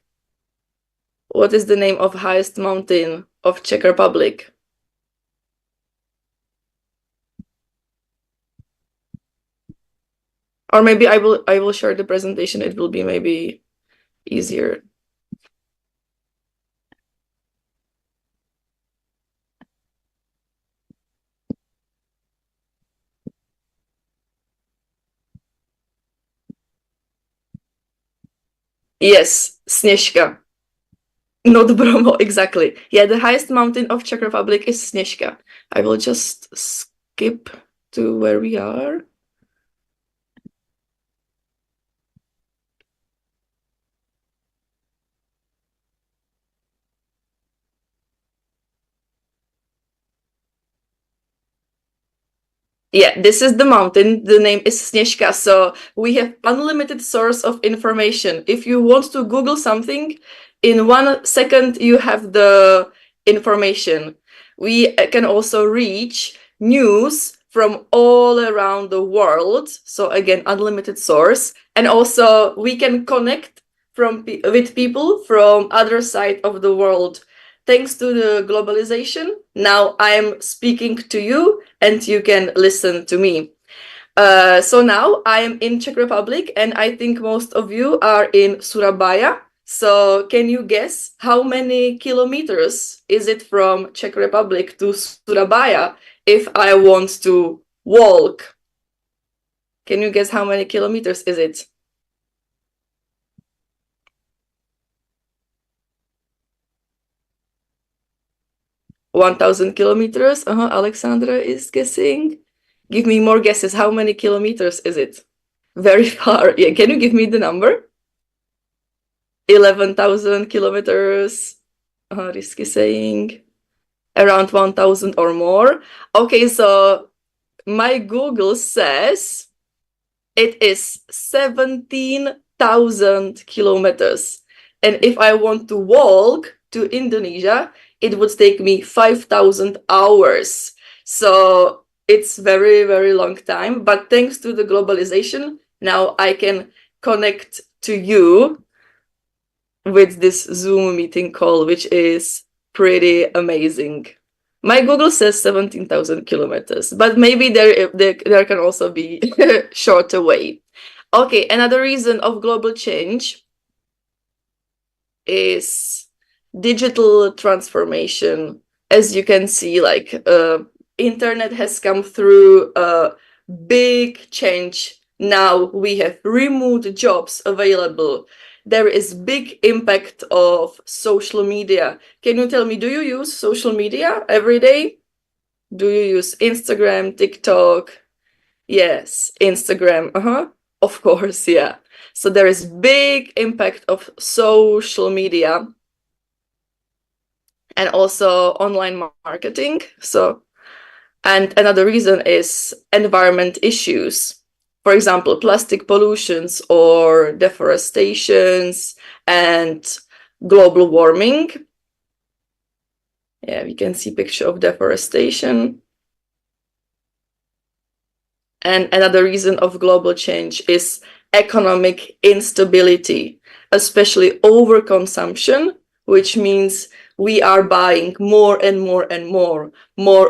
What is the name of highest mountain of Czech Republic? Or maybe I will share the presentation. It will be maybe easier. Yes, Sněžka. Not Bromo, exactly. Yeah, the highest mountain of Czech Republic is Sněžka. I will just skip to where we are. Yeah, this is the mountain. The name is Sněžka. So we have unlimited source of information. If you want to Google something, in 1 second you have the information. We can also reach news from all around the world. So again, unlimited source. And also we can connect with people from other side of the world. Thanks to the globalization, now I'm speaking to you and you can listen to me. So now I am in Czech Republic, and I think most of you are in Surabaya. So can you guess how many kilometers is it from Czech Republic to Surabaya if I want to walk? Can you guess how many kilometers is it? 1,000 kilometers. Alexandra is guessing. Give me more guesses. How many kilometers is it? Very far. Yeah, can you give me the number? 11,000 kilometers. Risky saying around 1,000 or more. Okay, so my Google says it is 17,000 kilometers. And if I want to walk to Indonesia, it would take me 5,000 hours. So it's very, very long time. But thanks to the globalization, now I can connect to you with this Zoom meeting call, which is pretty amazing. My Google says 17,000 kilometers, but maybe there can also be shorter way. Okay, another reason of global change is digital transformation. As you can see, like internet has come through a big change. Now we have remote jobs available. There is big impact of social media. Can you tell me, do you use social media every day? Do you use Instagram, TikTok? Yes, Instagram. Of course, yeah. So there is big impact of social media and also online marketing. And another reason is environment issues. For example, plastic pollutions or deforestations and global warming. Yeah, we can see picture of deforestation. And another reason of global change is economic instability, especially overconsumption, which means we are buying more and more and more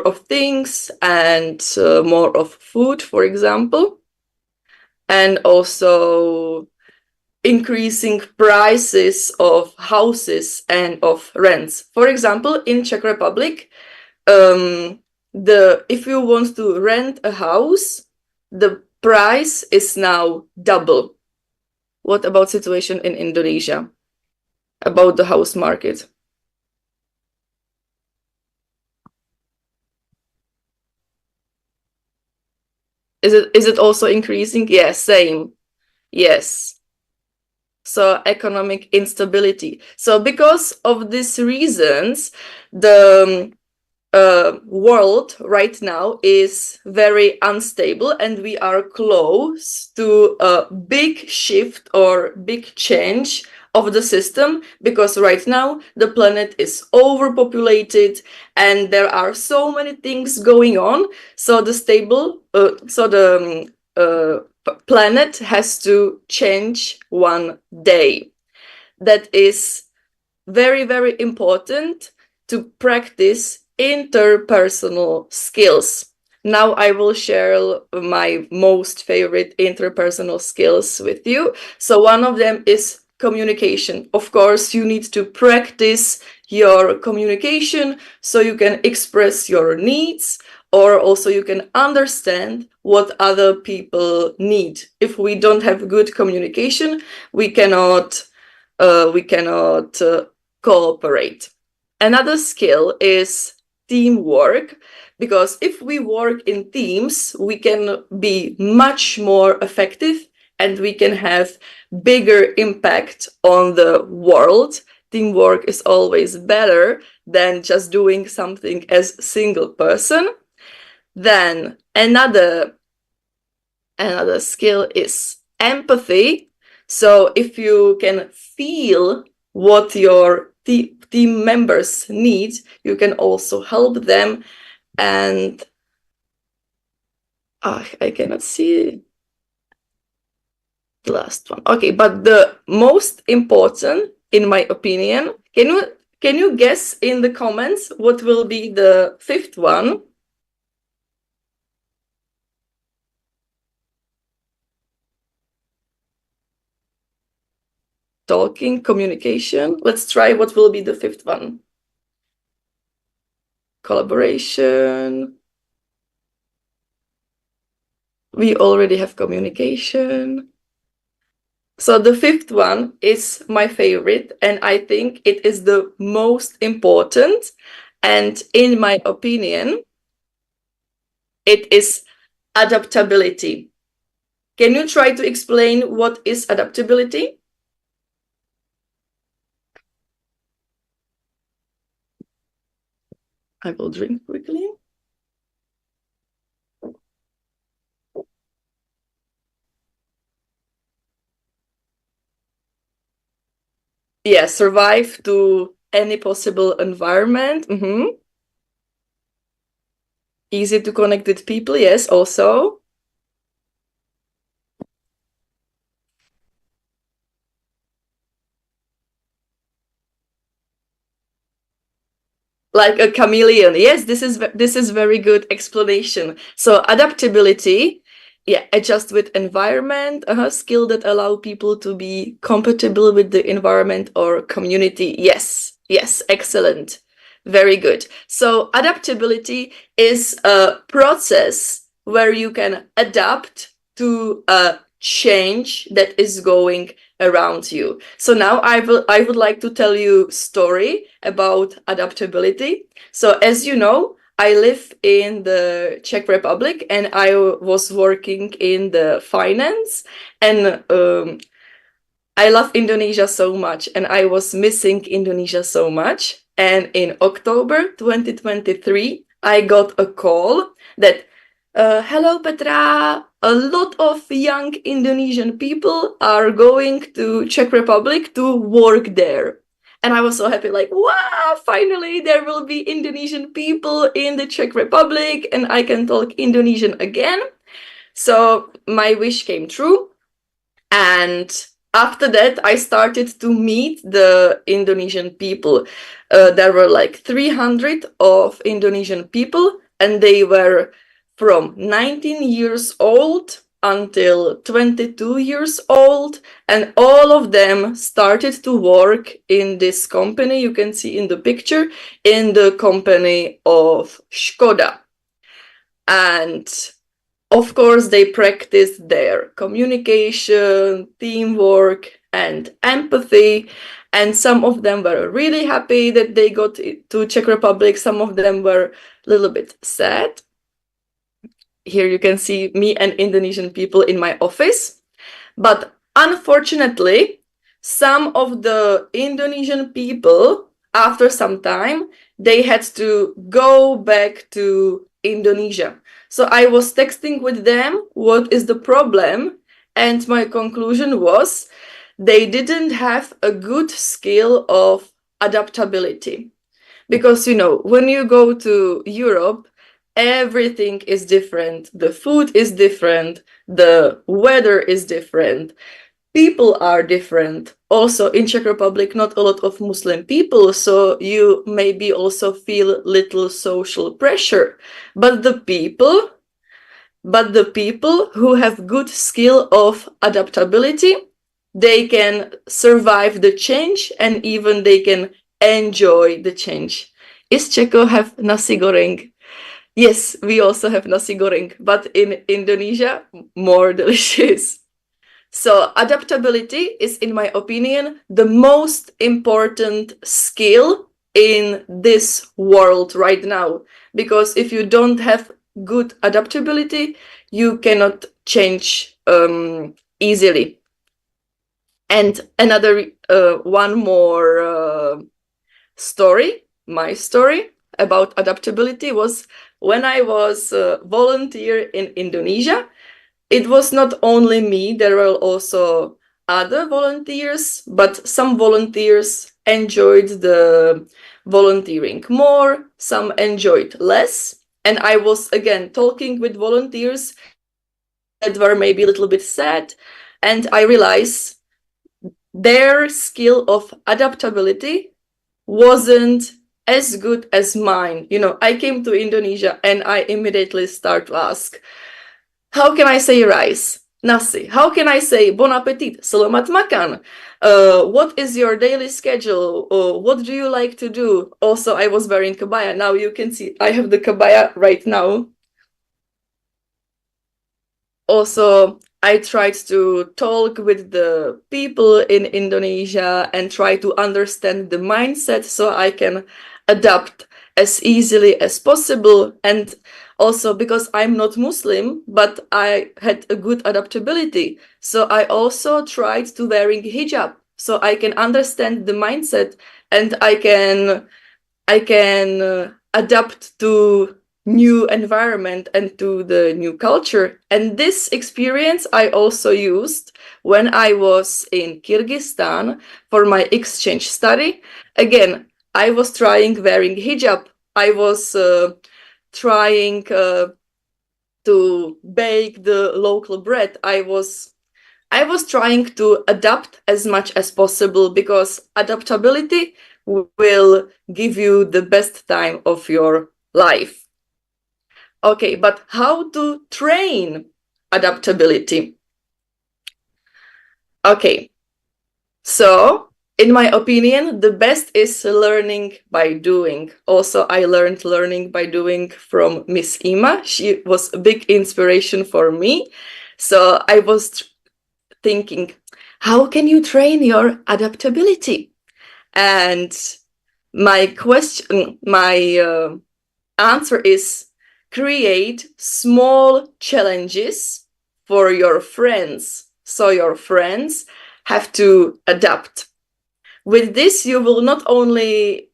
of things and more of food, for example. And also increasing prices of houses and of rents. For example, in Czech Republic, if you want to rent a house, the price is now double. What about situation in Indonesia? About the house market? Is it also increasing? Yes, same. Yes. So economic instability. So because of these reasons, the world right now is very unstable, and we are close to a big shift or big change of the system, because right now the planet is overpopulated and there are so many things going on. So the planet has to change one day. That is very, very important to practice interpersonal skills. Now I will share my most favorite interpersonal skills with you. So one of them is communication. Of course, you need to practice your communication so you can express your needs, or also you can understand what other people need. If we don't have good communication, we cannot cooperate. Another skill is teamwork, because if we work in teams, we can be much more effective and we can have bigger impact on the world. Teamwork is always better than just doing something as a single person. Then another skill is empathy. So if you can feel what your team members need, you can also help them. And I cannot see the last one. Okay, but the most important, in my opinion, can you guess in the comments what will be the fifth one? talking, communication. Let's try what will be the fifth one. Collaboration. We already have communication. So the fifth one is my favorite, and I think it is the most important. And in my opinion, it is adaptability. Can you try to explain what is adaptability? I will drink quickly. Yeah, survive to any possible environment. Easy to connect with people, yes, also. Like a chameleon. Yes, this is very good explanation. So adaptability, yeah, adjust with environment, skill that allow people to be compatible with the environment or community. Yes, excellent. Very good. So adaptability is a process where you can adapt to a change that is going around you. So now I would like to tell you a story about adaptability. So as you know, I live in the Czech Republic and I was working in the finance, and I love Indonesia so much and I was missing Indonesia so much. And in October 2023, I got a call that, hello Petra, a lot of young Indonesian people are going to Czech Republic to work there. And I was so happy, like, wow, finally there will be Indonesian people in the Czech Republic and I can talk Indonesian again. So my wish came true. And after that, I started to meet the Indonesian people. There were like 300 of Indonesian people, and they were from 19 years old until 22 years old, and all of them started to work in this company. You can see in the picture, in the company of Škoda. And of course, they practiced their communication, teamwork, and empathy. And some of them were really happy that they got to Czech Republic. Some of them were a little bit sad. Here you can see me and Indonesian people in my office. But unfortunately, some of the Indonesian people, after some time, they had to go back to Indonesia. So I was texting with them, what is the problem? And my conclusion was they didn't have a good skill of adaptability. Because, you know, when you go to Europe, everything is different. The food is different. The weather is different. People are different. Also in Czech Republic, not a lot of Muslim people, so you maybe also feel little social pressure. But the people who have good skill of adaptability, they can survive the change and even they can enjoy the change. Is Czechia have nasi goreng? Yes, we also have nasi goreng, but in Indonesia, more delicious. So adaptability is, in my opinion, the most important skill in this world right now. Because if you don't have good adaptability, you cannot change easily. And another one more story, my story about adaptability was when I was a volunteer in Indonesia. It was not only me, there were also other volunteers, but some volunteers enjoyed the volunteering more, some enjoyed less. And I was again talking with volunteers that were maybe a little bit sad, and I realized their skill of adaptability wasn't as good as mine. You know, I came to Indonesia and I immediately start to ask, how can I say rice? nasi. How can I say bon appetit? Selamat makan. What is your daily schedule? What do you like to do? Also, I was wearing kebaya. Now you can see I have the kebaya right now. Also, I tried to talk with the people in Indonesia and try to understand the mindset so I can adapt as easily as possible. And also because I'm not Muslim, but I had a good adaptability. So I also tried to wearing hijab so I can understand the mindset and I can adapt to new environment and to the new culture. And this experience I also used when I was in Kyrgyzstan for my exchange study. Again, I was trying wearing hijab. I was trying to bake the local bread. I was trying to adapt as much as possible because adaptability will give you the best time of your life. Okay, but how to train adaptability? Okay, so in my opinion, the best is learning by doing. Also, I learned learning by doing from Miss Ima. She was a big inspiration for me. So I was thinking, how can you train your adaptability? And my answer is create small challenges for your friends. So your friends have to adapt. With this, you will not only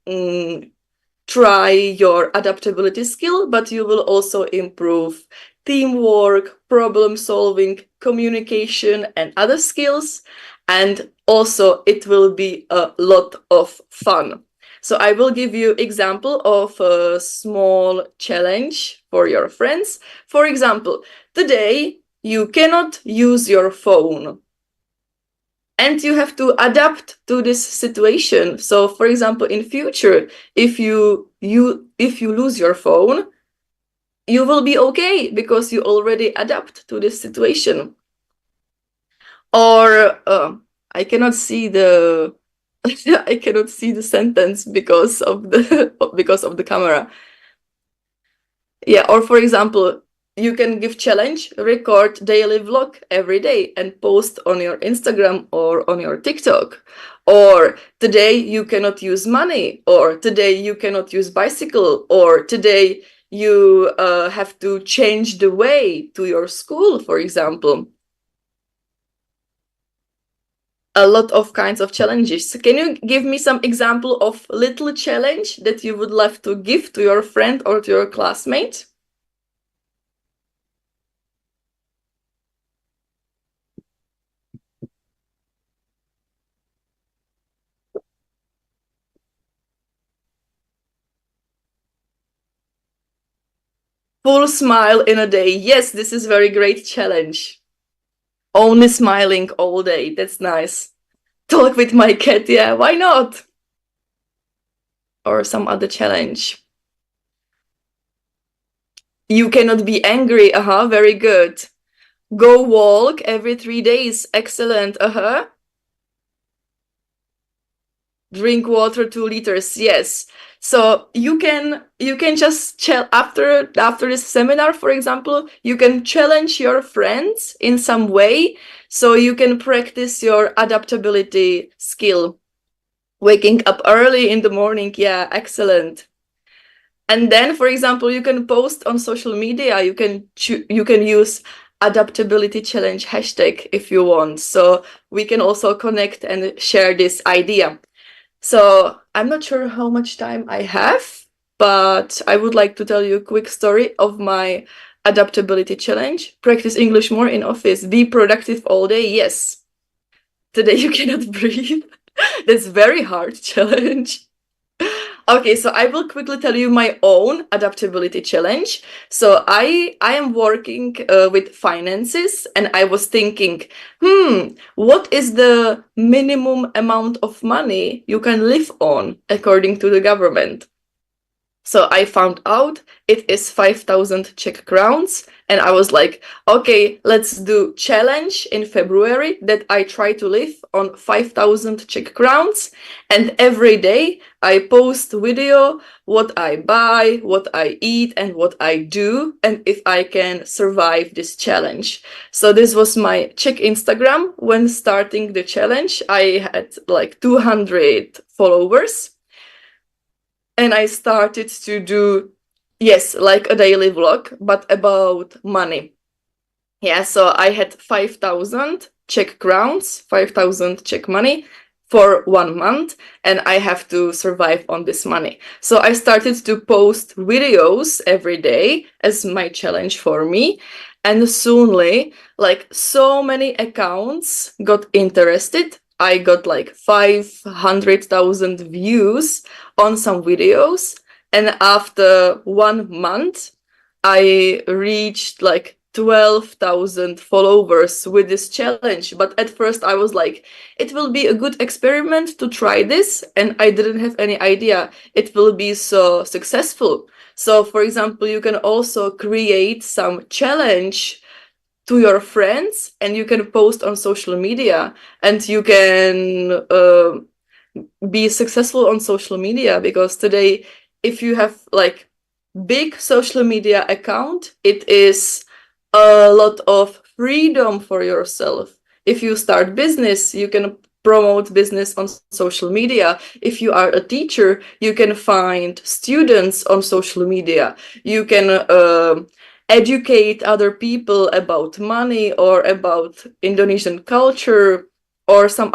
try your adaptability skill, but you will also improve teamwork, problem solving, communication, and other skills. And also it will be a lot of fun. So I will give you example of a small challenge for your friends. For example, today you cannot use your phone. And you have to adapt to this situation. So, for example, in future, if you lose your phone, you will be okay because you already adapt to this situation. Or I cannot see the I cannot see the sentence because of the camera. Yeah, or for example, you can give challenge, record daily vlog every day and post on your Instagram or on your TikTok. Or today you cannot use money, or today you cannot use bicycle, or today you have to change the way to your school, for example. A lot of kinds of challenges. Can you give me some example of little challenge that you would love to give to your friend or to your classmate? Full smile in a day. Yes, this is very great challenge. Only smiling all day. That's nice. Talk with my cat. Yeah, why not? Or some other challenge. You cannot be angry. Very good. Go walk every 3 days. Excellent. Drink water 2 liters. Yes. So you can just after this seminar, for example, you can challenge your friends in some way so you can practice your adaptability skill. Waking up early in the morning. Yeah, excellent. And then, for example, you can post on social media. You can use adaptability challenge hashtag if you want. So we can also connect and share this idea. So I'm not sure how much time I have, but I would like to tell you a quick story of my adaptability challenge. Practice English more in office. Be productive all day. Yes. Today you cannot breathe. That's very hard challenge. Okay, so I will quickly tell you my own adaptability challenge. So I am working with finances, and I was thinking, what is the minimum amount of money you can live on according to the government? So I found out it is 5,000 Czech crowns, and I was like, okay, let's do challenge in February that I try to live on 5,000 Czech crowns, and every day I post video what I buy, what I eat, and what I do, and if I can survive this challenge. So this was my Czech Instagram. When starting the challenge, I had like 200 followers. And I started to do, yes, like a daily vlog, but about money. Yeah, so I had 5,000 Czech crowns, 5,000 Czech money for 1 month, and I have to survive on this money. So I started to post videos every day as my challenge for me. And soonly, like so many accounts got interested. I got like 500,000 views on some videos. And after 1 month, I reached like 12,000 followers with this challenge. But at first I was like, it will be a good experiment to try this. And I didn't have any idea it will be so successful. So for example, you can also create some challenge to your friends and you can post on social media, and you can be successful on social media, because today if you have like big social media account, it is a lot of freedom for yourself. If you start business, you can promote business on social media. If you are a teacher, you can find students on social media. You can educate other people about money or about Indonesian culture or some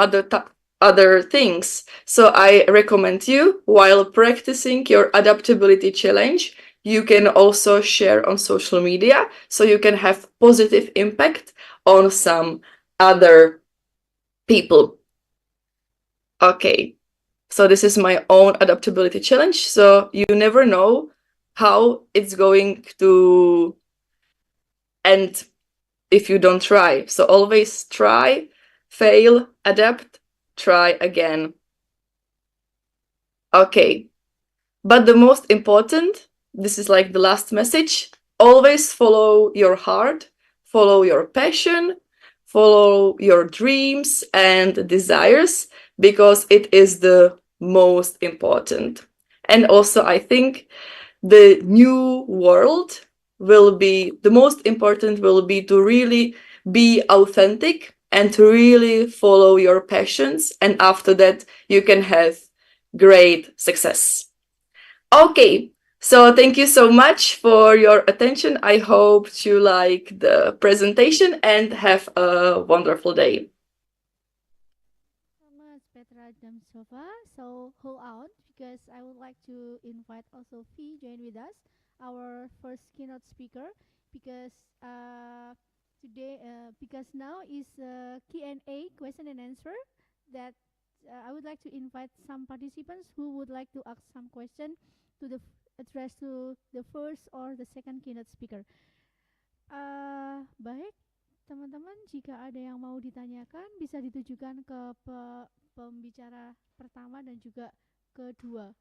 other things. So I recommend you, while practicing your adaptability challenge, you can also share on social media so you can have positive impact on some other people. Okay, so this is my own adaptability challenge. So you never know how it's going to end if you don't try. So always try, fail, adapt, try again. Okay, but the most important, this is like the last message, always follow your heart, follow your passion, follow your dreams and desires, because it is the most important. And also I think the new world will be, the most important will be to really be authentic and to really follow your passions, and after that you can have great success. Okay, so thank you so much for your attention. I hope you like the presentation and have a wonderful day. So much, Petra Damsova. So hold on, because I would like to invite also Fee join with us, our first keynote speaker, because today, because now is Q&A, question and answer, that I would like to invite some participants who would like to ask some question to the address to the first or the second keynote speaker. Baik, teman-teman, jika ada yang mau ditanyakan bisa ditujukan ke pembicara pertama dan juga kedua.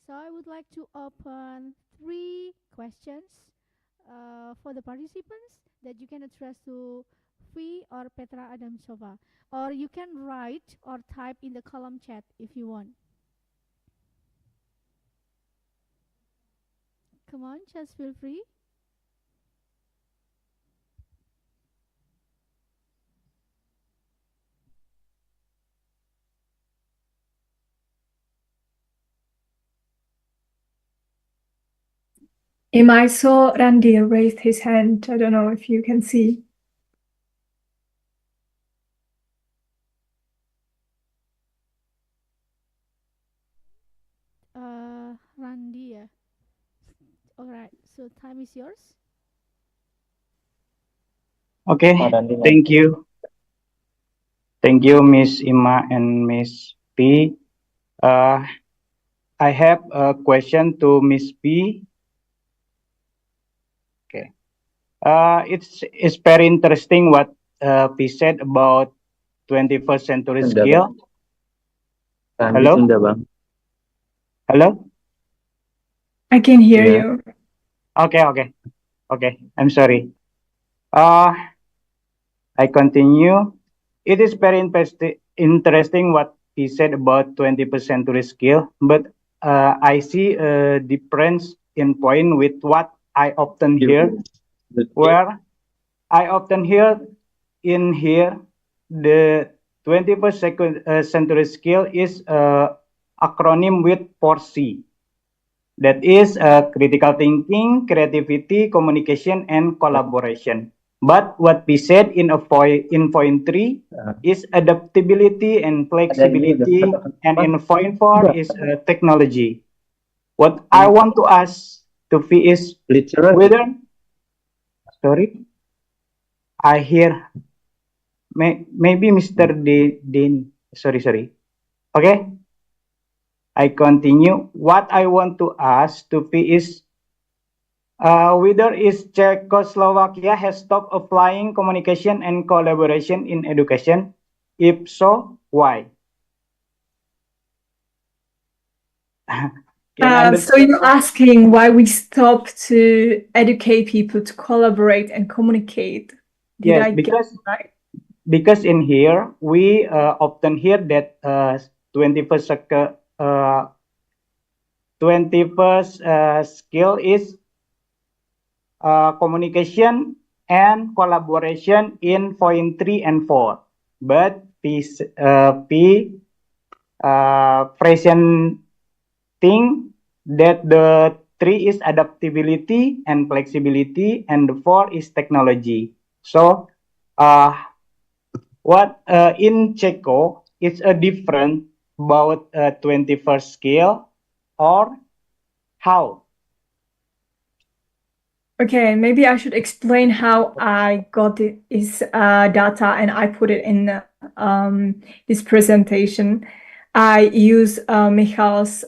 So I would like to open 3 questions for the participants that you can address to Fee or Petra Adamsova, or you can write or type in the column chat if you want. Come on, just feel free. I saw Randy raised his hand. I don't know if you can see. Randy, yeah. All right, so time is yours. Okay, thank you. Thank you, Miss Ima and Miss P. I have a question to Miss P. Okay. It's very interesting what P said about 21st century skill. Hello? Hello? I can hear Yeah. you. Okay. I'm sorry. I continue. It is very interesting what he said about 20% to skill, but I see a difference in point with what I often hear, where I often hear in here the 21st century skill is acronym with 4C. That is critical thinking, creativity, communication, and collaboration. But what we said in point 3 is adaptability and flexibility, and in point 4 is technology. What I want to ask to Fi is whether, sorry, I hear maybe Mr. Din. Sorry. Okay, I continue. What I want to ask to Fi is whether is Czechoslovakia has stopped applying communication and collaboration in education? If so, why? So you're asking why we stop to educate people to collaborate and communicate. Did Yes, I get it right? because in here we often hear that 21st 21st skill is communication and collaboration in point 3 and 4. But P presenting that the 3 is adaptability and flexibility, and the 4 is technology. So, what in Checo is a different about 21st skill, or how? Okay, maybe I should explain how I got this data and I put it in this presentation. I use Michal's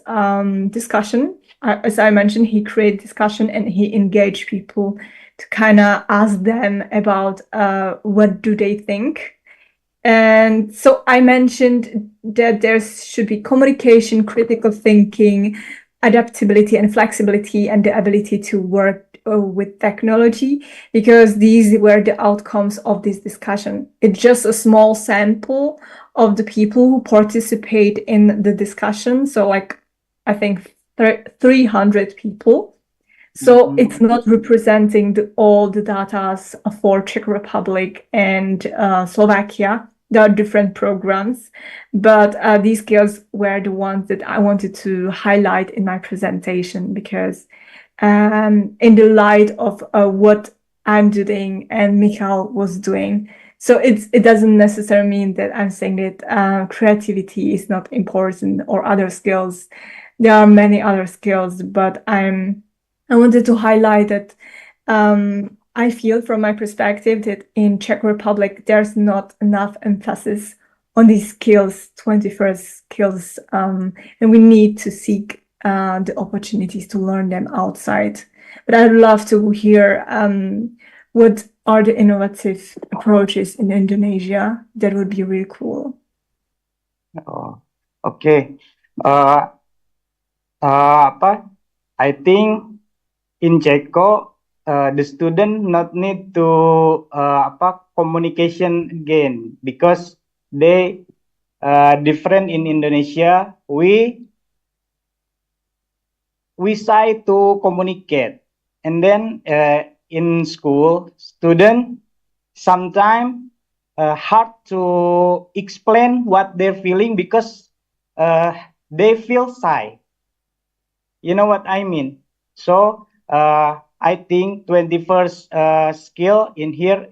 discussion. As I mentioned, he created discussion and he engaged people to kind of ask them about what do they think. And so I mentioned that there should be communication, critical thinking, adaptability and flexibility, and the ability to work with technology, because these were the outcomes of this discussion. It's just a small sample of the people who participate in the discussion. So like, I think 300 people. So it's not representing all the data for Czech Republic and Slovakia. There are different programs, but these skills were the ones that I wanted to highlight in my presentation, because in the light of what I'm doing and Michal was doing. So it doesn't necessarily mean that I'm saying that creativity is not important or other skills. There are many other skills, but I wanted to highlight that I feel from my perspective that in Czech Republic, there's not enough emphasis on these skills, 21st skills, and we need to seek the opportunities to learn them outside. But I'd love to hear what are the innovative approaches in Indonesia. That would be really cool. Oh, okay. I think in Ceko, the student not need to communication again, because they different in Indonesia. We shy to communicate, and then in school, student sometimes hard to explain what they're feeling because they feel shy. You know what I mean? So I think 21st skill in here,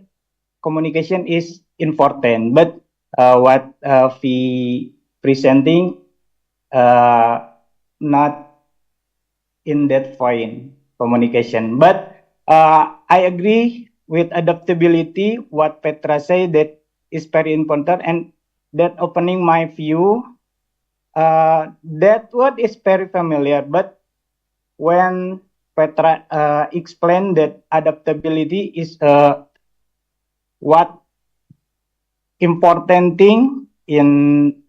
communication is important. But what we presenting, not in that point, communication. But I agree with adaptability. What Petra said, that is very important, and that opening my view. That word is very familiar, but when Petra explained that adaptability is what important thing in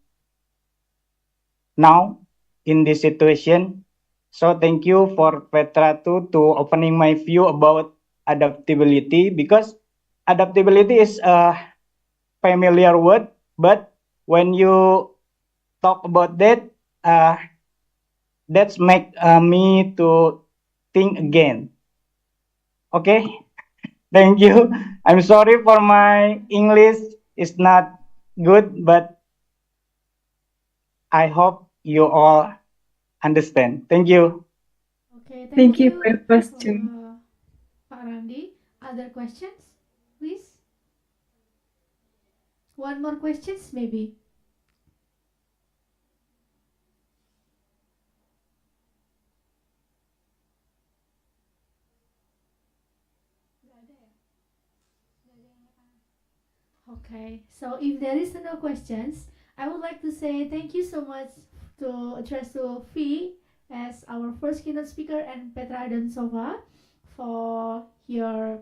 now in this situation, So thank you for Petra too to opening my view about adaptability, because adaptability is a familiar word, but when you talk about that, that's make me to think again. Okay, thank you. I'm sorry for my English is not good, but I hope you all understand. Thank you. Okay, Thank you for your question. Pak Randi. Other questions, please? One more questions, maybe. Okay, so if there is no questions, I would like to say thank you so much to address to Fee as our first keynote speaker and Petra Adamsova for your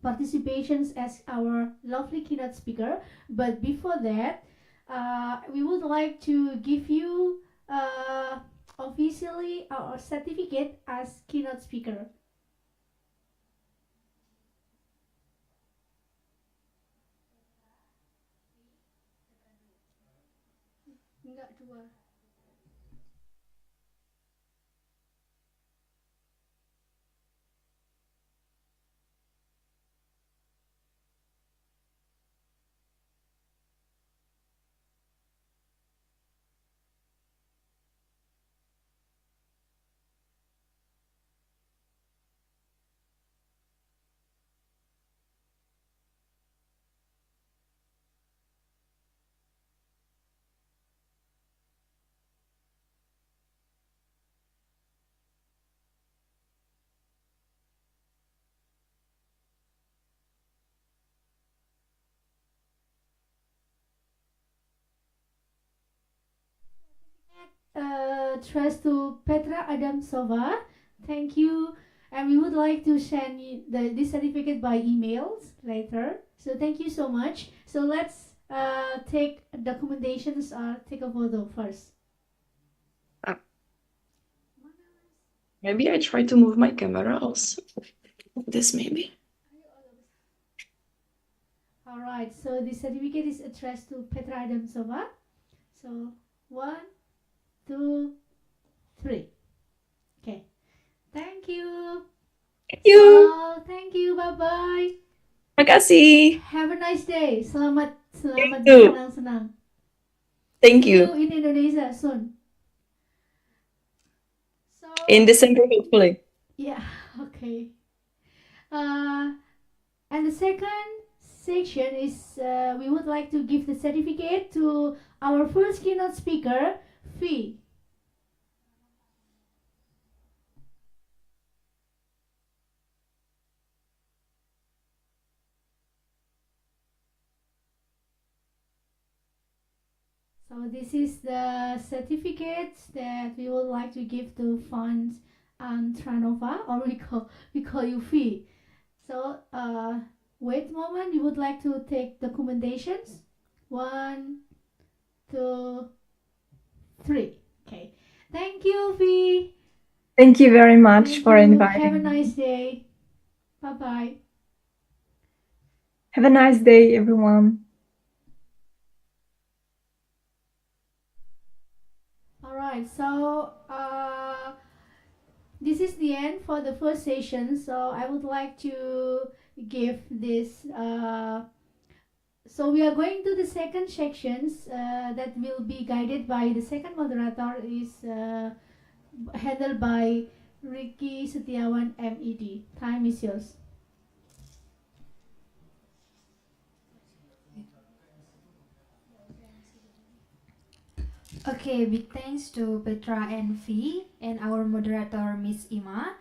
participations as our lovely keynote speaker. But before that, we would like to give you officially our certificate as keynote speaker. Enggak, dua. Trust to Petra Adamsova. Thank you. And we would like to send you this certificate by emails later. So thank you so much. So let's take documentations or take a photo first. Maybe I try to move my camera also. This maybe. All right. So the certificate is addressed to Petra Adamsova. So 1, 2, 3. Okay. Thank you. Thank you. Oh, thank you. Bye-bye. Makasih. Have a nice day. Selamat too. senang-senang. Thank See you. you in Indonesia soon. So In December, hopefully. yeah, okay. And the second section is we would like to give the certificate to our first keynote speaker, Fee. So this is the certificate that we would like to give to Fund and Tranova, or we call you Fee. So wait a moment. We would like to take documentations. 1, 2, 3. Okay. Thank you, Fee. Thank you very much for Have a inviting me. nice day. Bye-bye. Have a nice day, everyone. All right. So this is the end for the first session. So I would like to give this. So we are going to the second sections that will be guided by the second moderator is handled by Ricky Setiawan MED. Time is yours. Okay, big thanks to Petra and V and our moderator Miss Ima.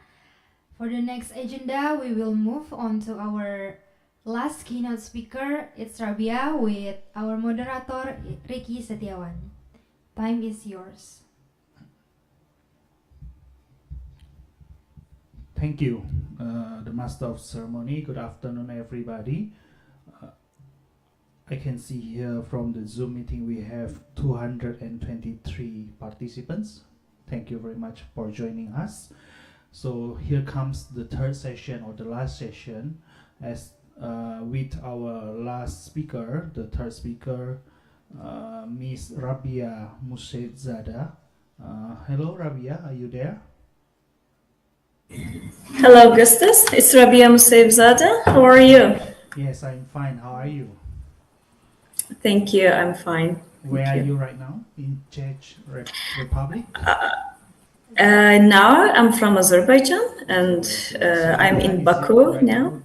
For the next agenda, we will move on to our last keynote speaker, it's Rabia, with our moderator Ricky Setiawan. Time is yours. Thank you, the Master of Ceremony. Good afternoon, everybody. I can see here from the Zoom meeting we have 223 participants. Thank you very much for joining us. So here comes the third session or the last session, as with our last speaker, the third speaker, Miss Rabia Musaidzada. Hello, Rabia, are you there? Hello, Augustus. It's Rabia Musaidzada. How are you? Yes, I'm fine. How are you? Thank you. I'm fine. Where are you right now? In Czech Republic? Now I'm from Azerbaijan, and I'm in Baku now.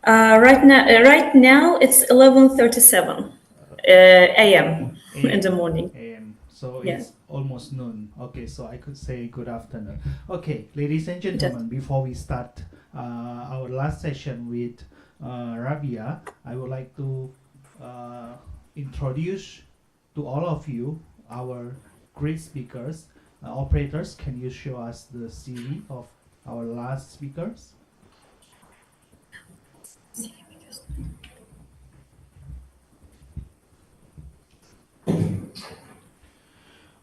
Right now it's 11:37 a.m. in the morning. AM. So Yeah. it's almost noon. Okay, so I could say good afternoon. Okay, ladies and gentlemen, before we start our last session with Rabia, I would like to introduce to all of you our great speakers. Operators, can you show us the CV of our last speakers?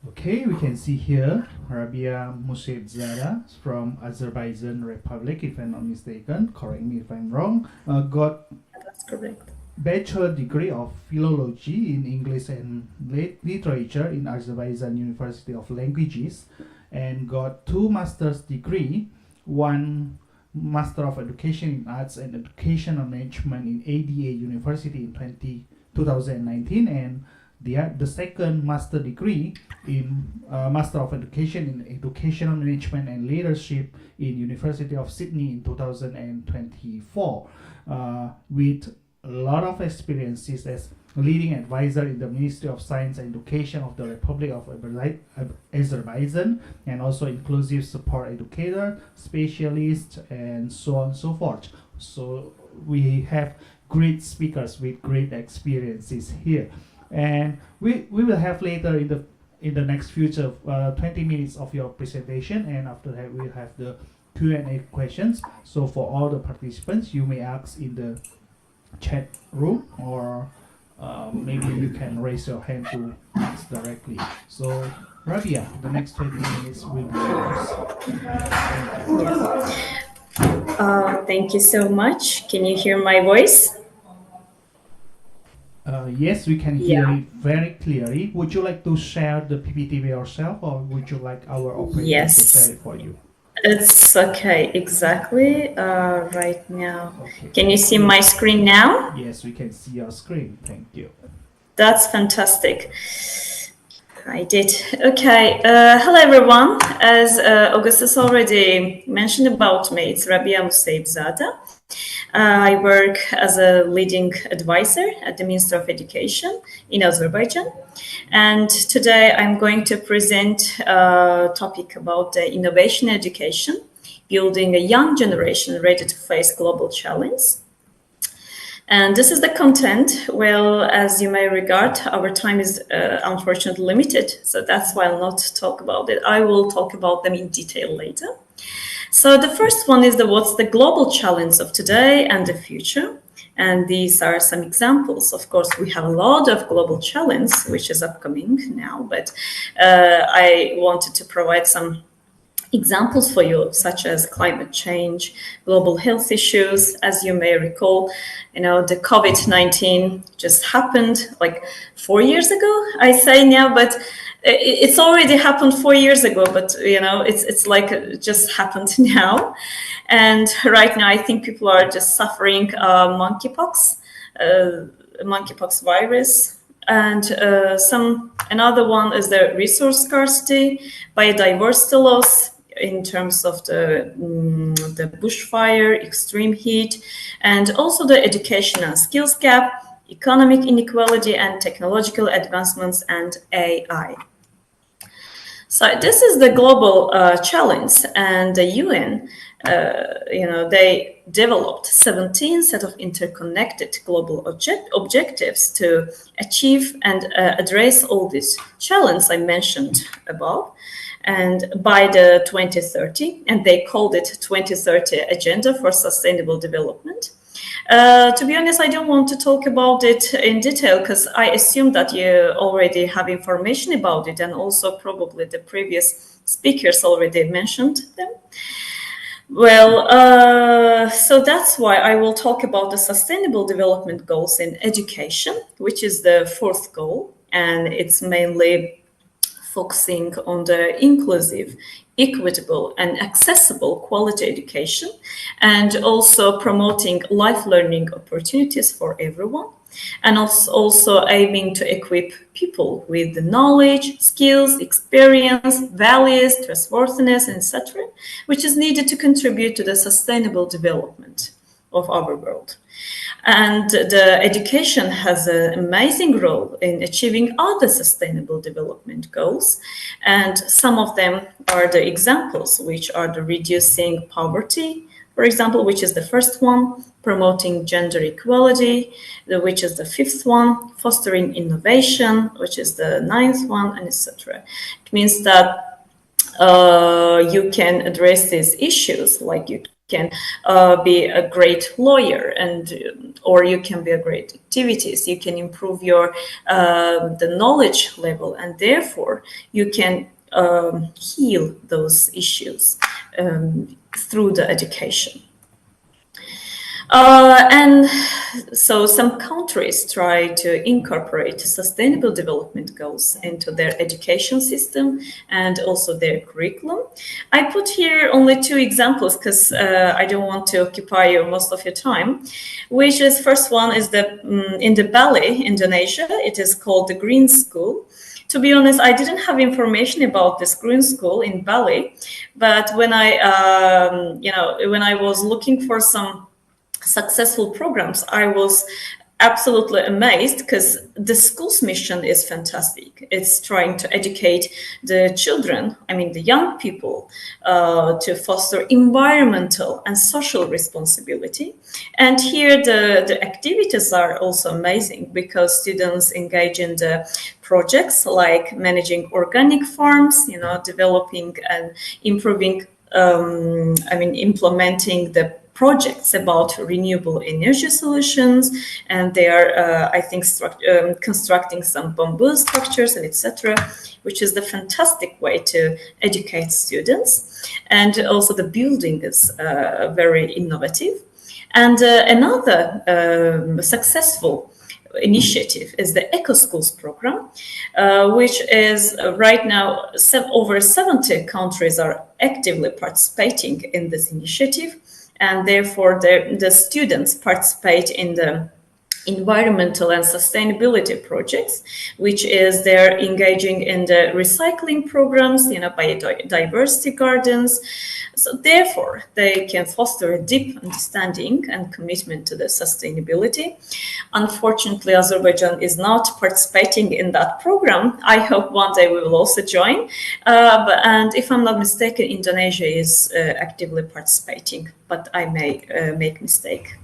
Okay, we can see here Rabia Musaidzada from Azerbaijan Republic, if I'm not mistaken. Correct me if I'm wrong. Got That's correct. Bachelor degree of Philology in English and Literature in Azerbaijan University of Languages, and got 2 master's degree, 1 Master of Education in Arts and Educational Management in ADA University in 2019, and the second master degree in Master of Education in Educational Management and Leadership in University of Sydney in 2024, with a lot of experiences as leading advisor in the Ministry of Science and Education of the Republic of Azerbaijan, and also inclusive support educator, specialist, and so on and so forth. So we have great speakers with great experiences here, and we will have later in the next future 20 minutes of your presentation, and after that we'll have the Q&A questions. So for all the participants, you may ask in the chat room, or maybe you can raise your hand to ask directly. So Rabia, the next 20 minutes will be yours. Thank you so much. Can you hear my voice? Yes, we can hear it very clearly. Would you like to share the PPT by yourself, or would you like our operator to share it for you? It's okay, exactly. Right now. Okay. Can you see my screen now? Yes, we can see your screen. Thank you. That's fantastic. I did. Okay. Hello, everyone. As Augustus already mentioned about me, it's Rabia Musaidzada. I work as a leading advisor at the Ministry of Education in Azerbaijan. And today I'm going to present a topic about the innovation education, building a young generation ready to face global challenge. And this is the content. Well, as you may regard, our time is unfortunately limited. So that's why I'll not talk about it. I will talk about them in detail later. So the first one is what's the global challenge of today and the future. And these are some examples. Of course, we have a lot of global challenge, which is upcoming now, but I wanted to provide some examples for you, such as climate change, global health issues. As you may recall, the COVID-19 just happened like 4 years ago, I say now, but it's already happened 4 years ago, but it's like it just happened now. And right now, I think people are just suffering monkeypox virus. And another one is the resource scarcity, biodiversity loss in terms of the bushfire, extreme heat, and also the education and skills gap, economic inequality, and technological advancements, and AI. So this is the global challenge, and the UN, they developed 17 set of interconnected global objectives to achieve and address all these challenges I mentioned above. And by the 2030, and they called it 2030 Agenda for Sustainable Development, To be honest, I don't want to talk about it in detail because I assume that you already have information about it, and also probably the previous speakers already mentioned them. Well, so that's why I will talk about the Sustainable Development Goals in education, which is the fourth goal, and it's mainly focusing on the inclusive, equitable, and accessible quality education, and also promoting life learning opportunities for everyone, and also aiming to equip people with the knowledge, skills, experience, values, trustworthiness, etc., which is needed to contribute to the sustainable development of our world. And the education has an amazing role in achieving other sustainable development goals. And some of them are the examples, which are the reducing poverty, for example, which is the first one, promoting gender equality, which is the fifth one, fostering innovation, which is the ninth one, and etc. It means that you can address these issues, like you can be a great lawyer, and or you can be a great activities. You can improve your the knowledge level, and therefore you can heal those issues through the education. And so some countries try to incorporate sustainable development goals into their education system and also their curriculum. I put here only two examples because I don't want to occupy you most of your time, which is first one is the in the Bali, Indonesia. It is called the Green School. To be honest, I didn't have information about this green school in Bali, but when I, when I was looking for some successful programs, I was absolutely amazed because the school's mission is fantastic. It's trying to educate the children, the young people, to foster environmental and social responsibility. And here the activities are also amazing because students engage in the projects like managing organic farms, developing and improving, implementing the projects about renewable energy solutions, and they are, I think, constructing some bamboo structures and etc., which is the fantastic way to educate students. And also the building is very innovative. And another successful initiative is the Eco Schools program, which is right now over 70 countries are actively participating in this initiative. And therefore, the students participate in the environmental and sustainability projects, which is they're engaging in the recycling programs, biodiversity gardens. So therefore, they can foster a deep understanding and commitment to the sustainability. Unfortunately, Azerbaijan is not participating in that program. I hope one day we will also join. And if I'm not mistaken, Indonesia is actively participating, but I may make mistake.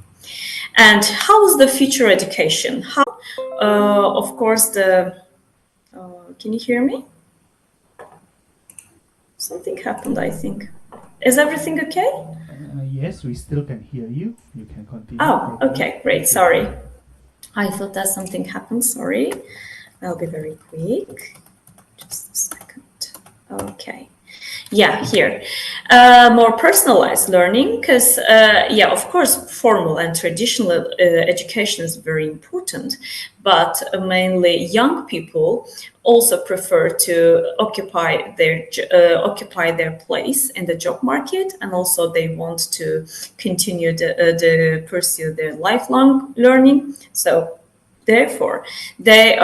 And how is the future education? How, of course, can you hear me? Something happened, I think. Is everything okay? Yes, we still can hear you. You can continue. Oh, okay, great. Sorry. I thought that something happened. Sorry. I'll be very quick. Just a second. Okay. Yeah, here. More personalized learning, because, of course, formal and traditional education is very important, but mainly young people also prefer to occupy their place in the job market, and also they want to continue to pursue their lifelong learning. So therefore, they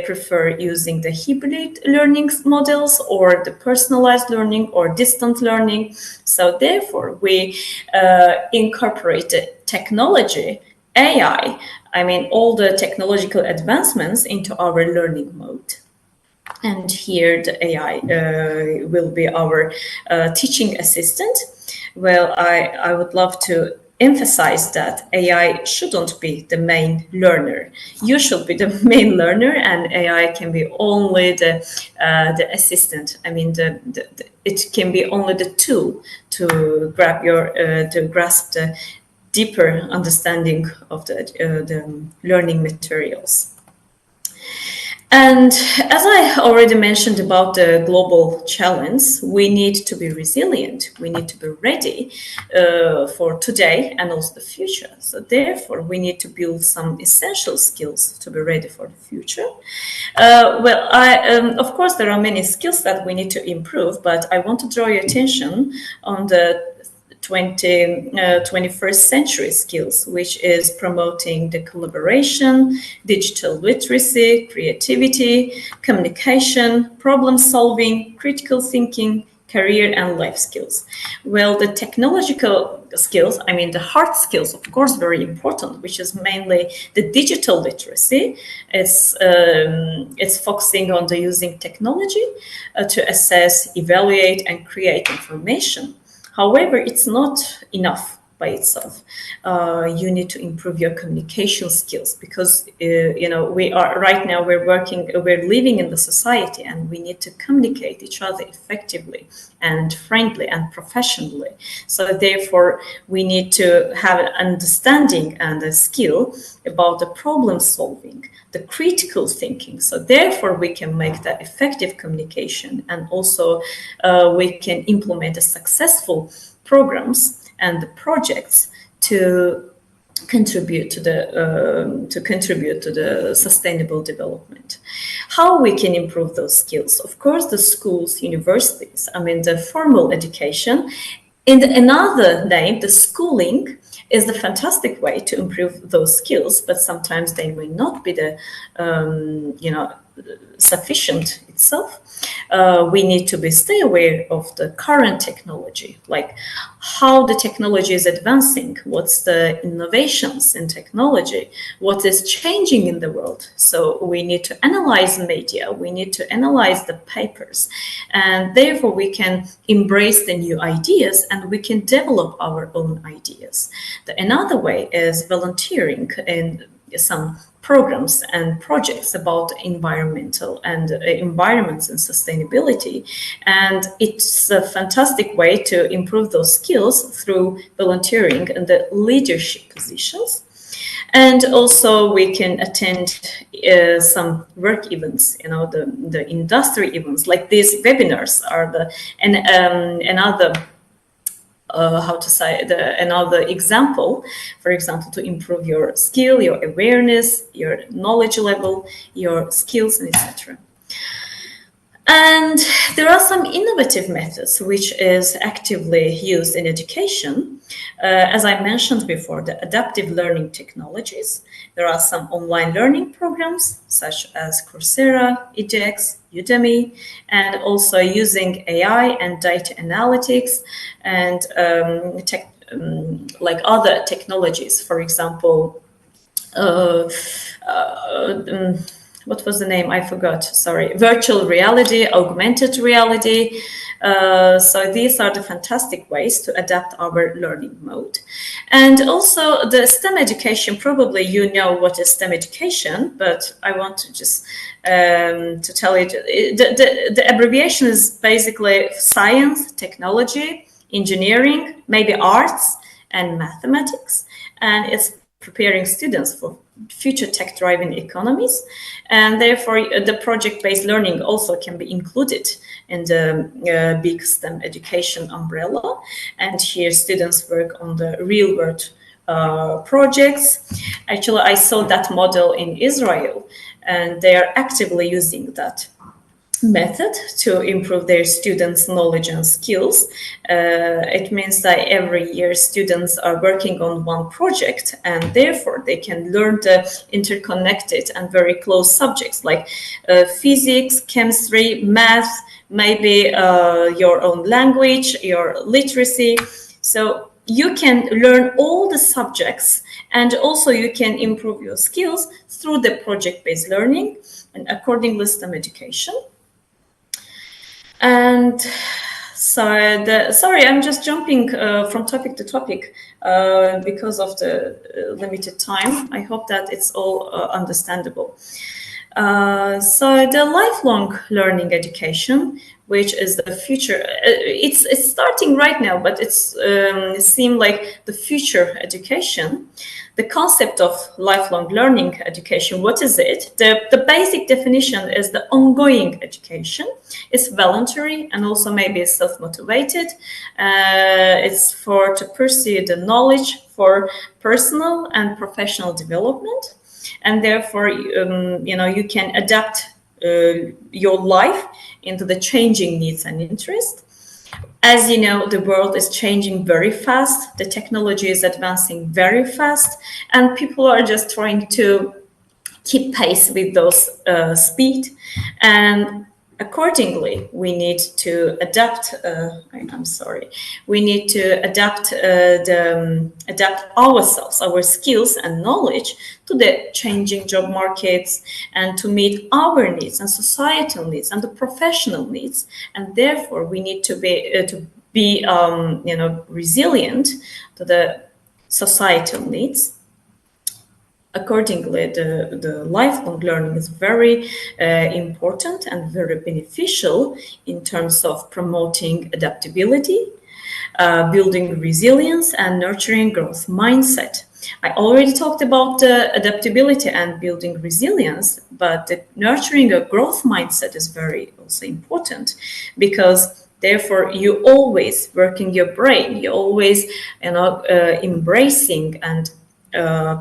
prefer using the hybrid learning models or the personalized learning or distant learning. So therefore, we incorporated technology, AI, all the technological advancements into our learning mode. And here the AI will be our teaching assistant. Well, I would love to emphasize that AI shouldn't be the main learner. You should be the main learner, and AI can be only the assistant. It can be only the tool to grasp the deeper understanding of the learning materials. And as I already mentioned about the global challenge, we need to be resilient. We need to be ready for today and also the future. So therefore, we need to build some essential skills to be ready for the future. Of course, there are many skills that we need to improve, but I want to draw your attention on the 21st century skills, which is promoting the collaboration, digital literacy, creativity, communication, problem solving, critical thinking, career and life skills. Well, the technological skills, I mean the hard skills, of course, very important, which is mainly the digital literacy. It's focusing on the using technology to assess, evaluate, and create information. However, it's not enough by itself. You need to improve your communication skills because we're living in the society and we need to communicate each other effectively and friendly and professionally. So therefore, we need to have an understanding and a skill about the problem solving, the critical thinking. So therefore, we can make that effective communication, and also we can implement a successful programs and the projects to contribute to the sustainable development. How we can improve those skills? Of course, the schools, universities, I mean the formal education. In another name, the schooling is the fantastic way to improve those skills, but sometimes they may not be the sufficient itself. We need to stay aware of the current technology, like how the technology is advancing, what's the innovations in technology, what is changing in the world. So we need to analyze media, we need to analyze the papers, and therefore we can embrace the new ideas and we can develop our own ideas. Another way is volunteering in some programs and projects about environmental and environments and sustainability. And it's a fantastic way to improve those skills through volunteering and the leadership positions. And also we can attend some work events, the industry events, like these webinars are another another example, for example, to improve your skill, your awareness, your knowledge level, your skills, and etc. And there are some innovative methods which is actively used in education. As I mentioned before, the adaptive learning technologies. There are some online learning programs such as Coursera, edX, Udemy, and also using AI and data analytics and like other technologies. For example, what was the name? I forgot. Sorry. Virtual reality, augmented reality. So these are the fantastic ways to adapt our learning mode. And also the STEM education, probably you know what is STEM education, but I want to just to tell you, the abbreviation is basically science, technology, engineering, maybe arts, and mathematics. And it's preparing students for future tech-driven economies, and therefore the project-based learning also can be included in the big STEM education umbrella. And here students work on the real-world projects. Actually, I saw that model in Israel, and they are actively using that method to improve their students' knowledge and skills. It means that every year students are working on one project, and therefore they can learn the interconnected and very close subjects like physics, chemistry, math, maybe your own language, your literacy. So you can learn all the subjects, and also you can improve your skills through the project-based learning and accordingly STEM education. And sorry, I'm just jumping from topic to topic because of the limited time. I hope that it's all understandable. So the lifelong learning education, which is the future. It's starting right now, but it seems like the future education. The concept of lifelong learning education, what is it? The basic definition is the ongoing education. It's voluntary and also maybe self-motivated. It's to pursue the knowledge for personal and professional development. And therefore, you can adapt your life into the changing needs and interests. As you know, the world is changing very fast. The technology is advancing very fast, and people are just trying to keep pace with those speed. And accordingly, we need to adapt. We need to adapt ourselves, our skills and knowledge to the changing job markets, and to meet our needs and societal needs and the professional needs. And therefore, we need to be resilient to the societal needs. Accordingly, the lifelong learning is very important and very beneficial in terms of promoting adaptability, building resilience, and nurturing growth mindset. I already talked about adaptability and building resilience, but nurturing a growth mindset is very also important, because therefore you always working your brain, you always embracing and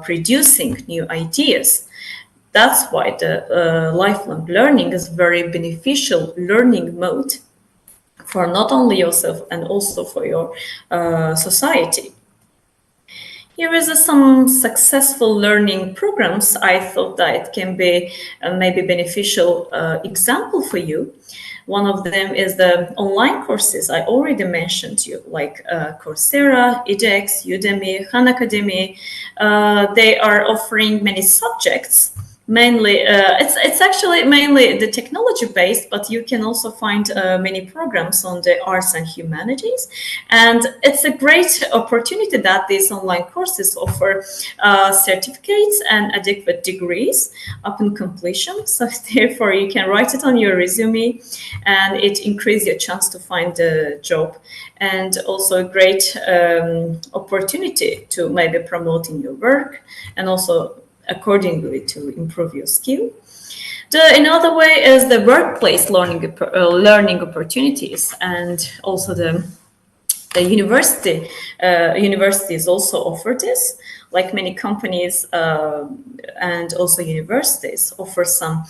producing new ideas. That's why the lifelong learning is very beneficial learning mode for not only yourself and also for your society. Here is some successful learning programs. I thought that it can be maybe beneficial example for you. One of them is the online courses I already mentioned to you, like Coursera, edX, Udemy, Khan Academy. They are offering many subjects. Mainly, it's actually mainly the technology based, but you can also find many programs on the arts and humanities. And it's a great opportunity that these online courses offer certificates and adequate degrees upon completion. So therefore, you can write it on your resume, and it increases your chance to find a job. And also a great opportunity to maybe promote in your work, and also accordingly to improve your skill. Another way is the workplace learning opportunities, and also the universities also offer this. Like many companies and also universities offer some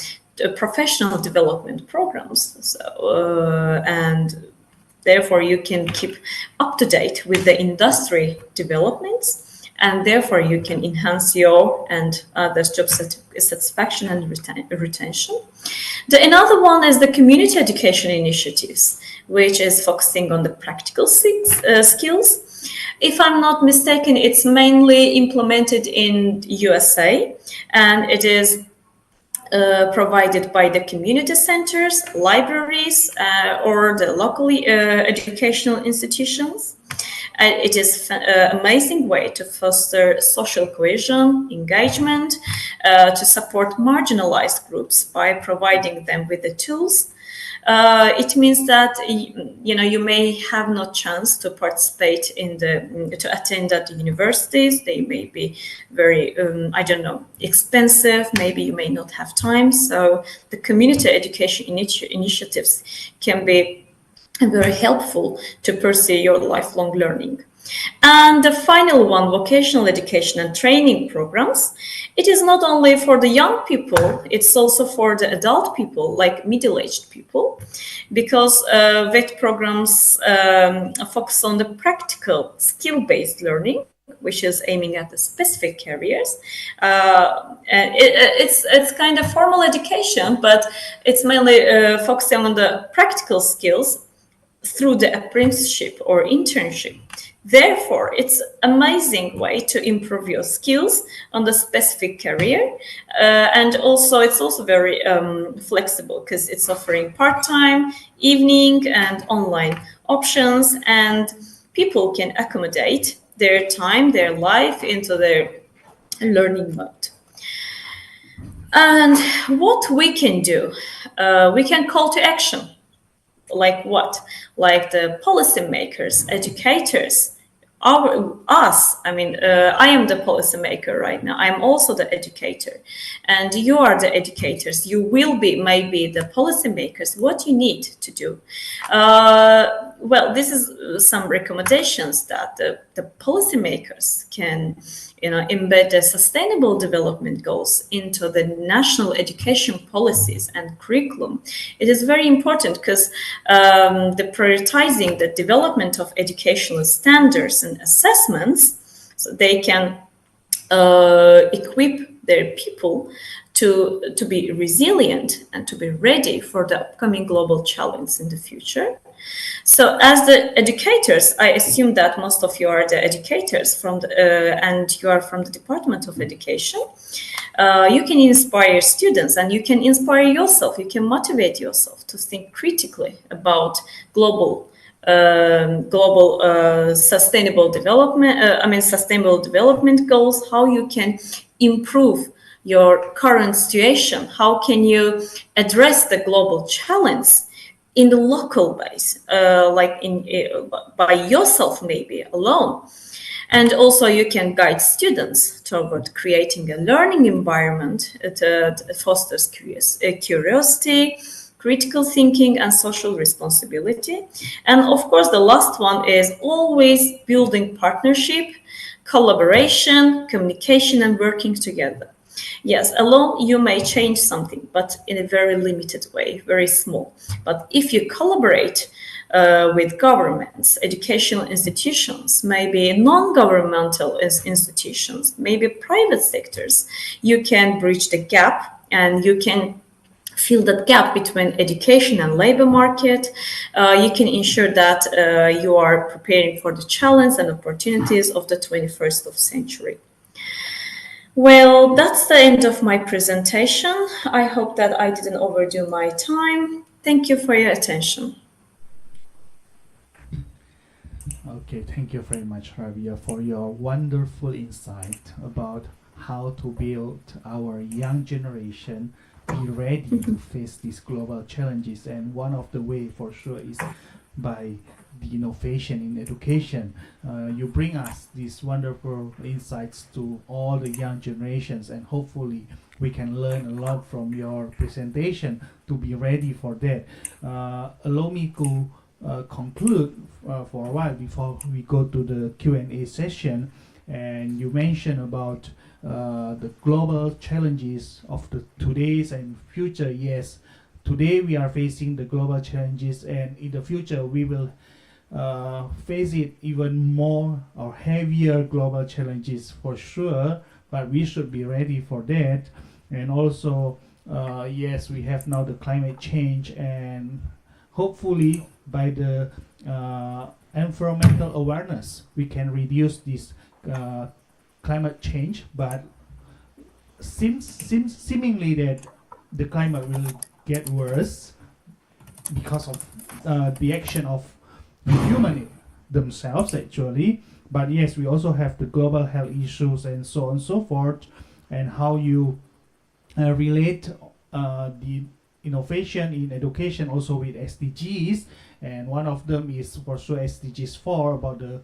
professional development programs. So and therefore you can keep up to date with the industry developments. And therefore, you can enhance your and others' job satisfaction and retention. Another one is the community education initiatives, which is focusing on the practical skills. If I'm not mistaken, it's mainly implemented in USA, and it is provided by the community centers, libraries, or the locally educational institutions. It is an amazing way to foster social cohesion, engagement, to support marginalized groups by providing them with the tools. It means that you may have no chance to participate to attend at the universities. They may be very expensive. Maybe you may not have time. So the community education initiatives can be very helpful to pursue your lifelong learning. And the final one, vocational education and training programs. It is not only for the young people, it's also for the adult people, like middle-aged people, because VET programs focus on the practical skill-based learning, which is aiming at the specific careers. It's kind of formal education, but it's mainly focusing on the practical skills through the apprenticeship or internship. Therefore, it's an amazing way to improve your skills on the specific career. And also, it's also very flexible, because it's offering part-time, evening, and online options. And people can accommodate their time, their life into their learning mode. And what we can do, we can call to action. Like what? Like the policymakers, educators, us. I mean, I am the policymaker right now. I'm also the educator, and you are the educators. You will be maybe the policymakers. What you need to do? Well, this is some recommendations that the policymakers can, embed the sustainable development goals into the national education policies and curriculum. It is very important because the prioritizing the development of educational standards and assessments, so they can equip their people to be resilient and to be ready for the upcoming global challenge in the future. So as the educators, I assume that most of you are the educators and you are from the Department of Education. You can inspire students and you can inspire yourself. You can motivate yourself to think critically about global sustainable development. Sustainable development goals. How you can improve your current situation. How can you address the global challenge in the local base, by yourself, maybe alone. And also you can guide students toward creating a learning environment that fosters curiosity, critical thinking, and social responsibility. And of course, the last one is always building partnership, collaboration, communication, and working together. Yes, alone you may change something, but in a very limited way, very small. But if you collaborate with governments, educational institutions, maybe non-governmental institutions, maybe private sectors, you can bridge the gap and you can fill that gap between education and labor market. You can ensure that you are preparing for the challenge and opportunities of the 21st century. Well, that's the end of my presentation. I hope that I didn't overdo my time. Thank you for your attention. Okay, thank you very much, Rabia, for your wonderful insight about how to build our young generation be ready to face these global challenges. And one of the way for sure is by the innovation in education. You bring us these wonderful insights to all the young generations, and hopefully we can learn a lot from your presentation to be ready for that. Allow me to conclude for a while before we go to the Q&A session. And you mentioned about the global challenges of the today's and future. Yes, today we are facing the global challenges, and in the future we will face it even more or heavier global challenges for sure, but we should be ready for that. And also, yes, we have now the climate change, and hopefully by the environmental awareness we can reduce this climate change. But seemingly that the climate will get worse because of the action of the human themselves actually. But yes, we also have the global health issues and so on and so forth, and how you relate the innovation in education also with SDGs. And one of them is for sure SDGs 4 about the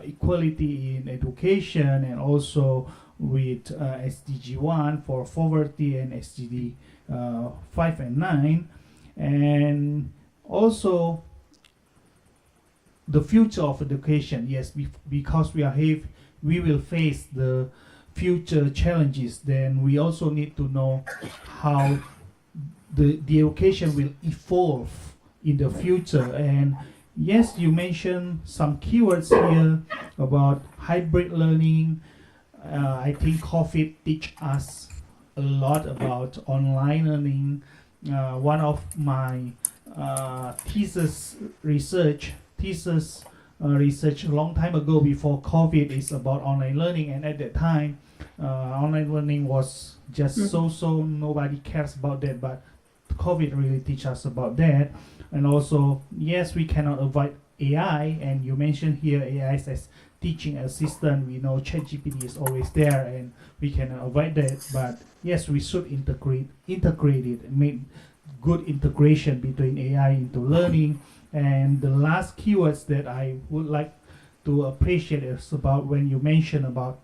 equality in education, and also with SDG 1 for poverty, and SDG 5 and 9. And also the future of education. Yes, because we will face the future challenges, then we also need to know how the education will evolve in the future. And yes, you mentioned some keywords here about hybrid learning. I think COVID teach us a lot about online learning. One of my thesis research a long time ago before COVID is about online learning, and at that time online learning was just so nobody cares about that, but COVID really teach us about that. And also, yes, we cannot avoid AI, and you mentioned here AI as teaching assistant. We know ChatGPT is always there, and we cannot avoid that. But yes, we should integrate it, make good integration between AI into learning. And the last keywords that I would like to appreciate is about when you mention about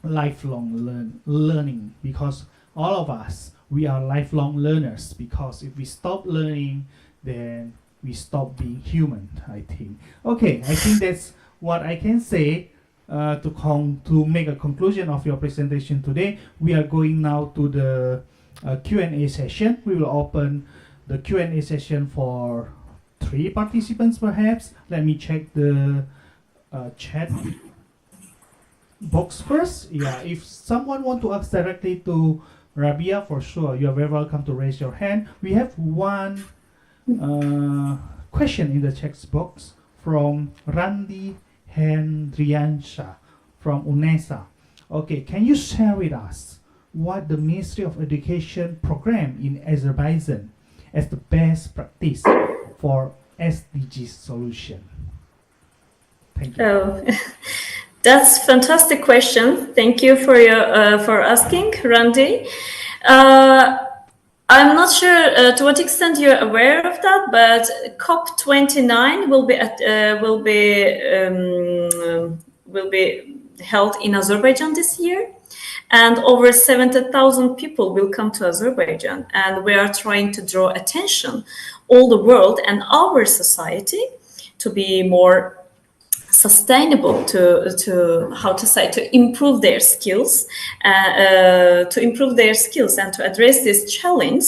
lifelong learning, because all of us, we are lifelong learners, because if we stop learning, then we stop being human, I think. Okay, I think that's what I can say to make a conclusion of your presentation today. We are going now to the Q&A session. We will open the Q&A session for 3 participants perhaps. Let me check the chat box first. Yeah, if someone want to ask directly to Rabia, for sure, you are very welcome to raise your hand. We have one question in the chat box from Randy Hendriansha from UNESA. Okay, can you share with us what the Ministry of Education program in Azerbaijan as the best practice for SDG solution? Thank you. Oh, that's a fantastic question. Thank you for your for asking, Randy. I'm not sure to what extent you're aware of that, but COP29 will be held in Azerbaijan this year, and over 70,000 people will come to Azerbaijan, and we are trying to draw attention, all the world and our society, to be more sustainable, to improve their skills, and to address this challenge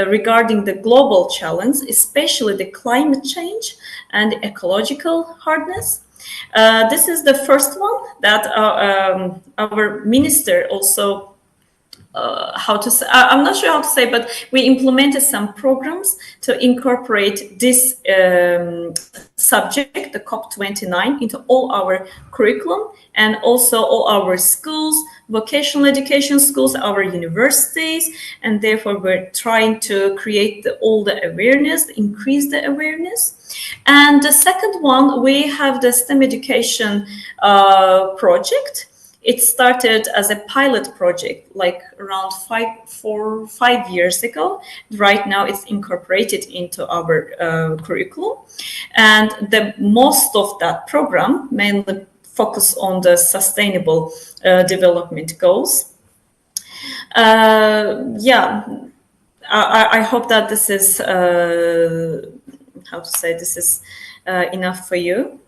regarding the global challenge, especially the climate change and ecological hardness. This is the first one that our minister also I'm not sure how to say, but we implemented some programs to incorporate this subject, the COP29, into all our curriculum, and also all our schools, vocational education schools, our universities, and therefore we're trying to create all the awareness, increase the awareness. And the second one, we have the STEM education project. It started as a pilot project like around 5 years ago. Right now it's incorporated into our curriculum. And the most of that program mainly focus on the sustainable development goals. I hope that this is, enough for you.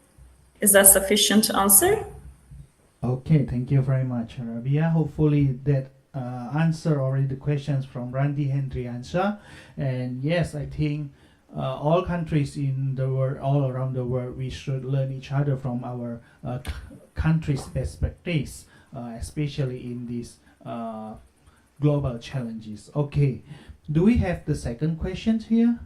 Is that sufficient to answer? Okay, thank you very much, Rabia. Hopefully that answer already the questions from Randy Hendriansha. And yes, I think all countries in the world, all around the world, we should learn each other from our country's perspectives, especially in these global challenges. Okay, do we have the second question here?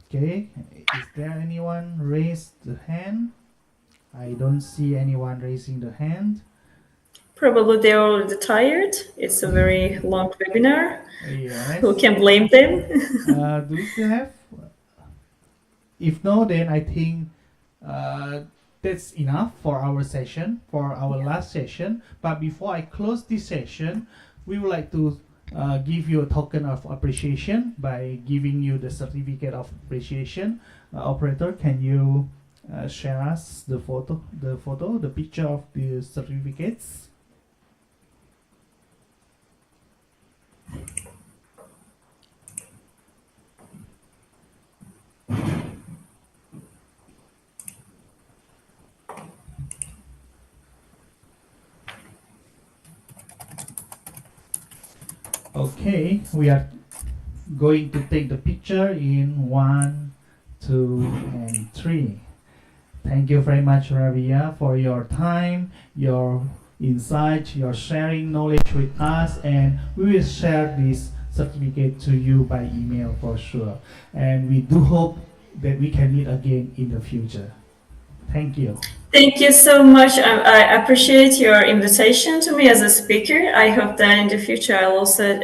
Okay, is there anyone raised the hand? I don't see anyone raising the hand. Probably they're already tired. It's a very long webinar. Yes. Who can blame them? Do we still have? If no, then I think that's enough for our session, for our last session. But before I close this session, we would like to give you a token of appreciation by giving you the certificate of appreciation. Operator, can you share us the picture of the certificates? Okay, we are going to take the picture in 1, 2, and 3. Thank you very much, Rabia, for your time, your insight, your sharing knowledge with us, and we will share this certificate to you by email for sure. And we do hope that we can meet again in the future. Thank you. Thank you so much. I appreciate your invitation to me as a speaker. I hope that in the future I'll also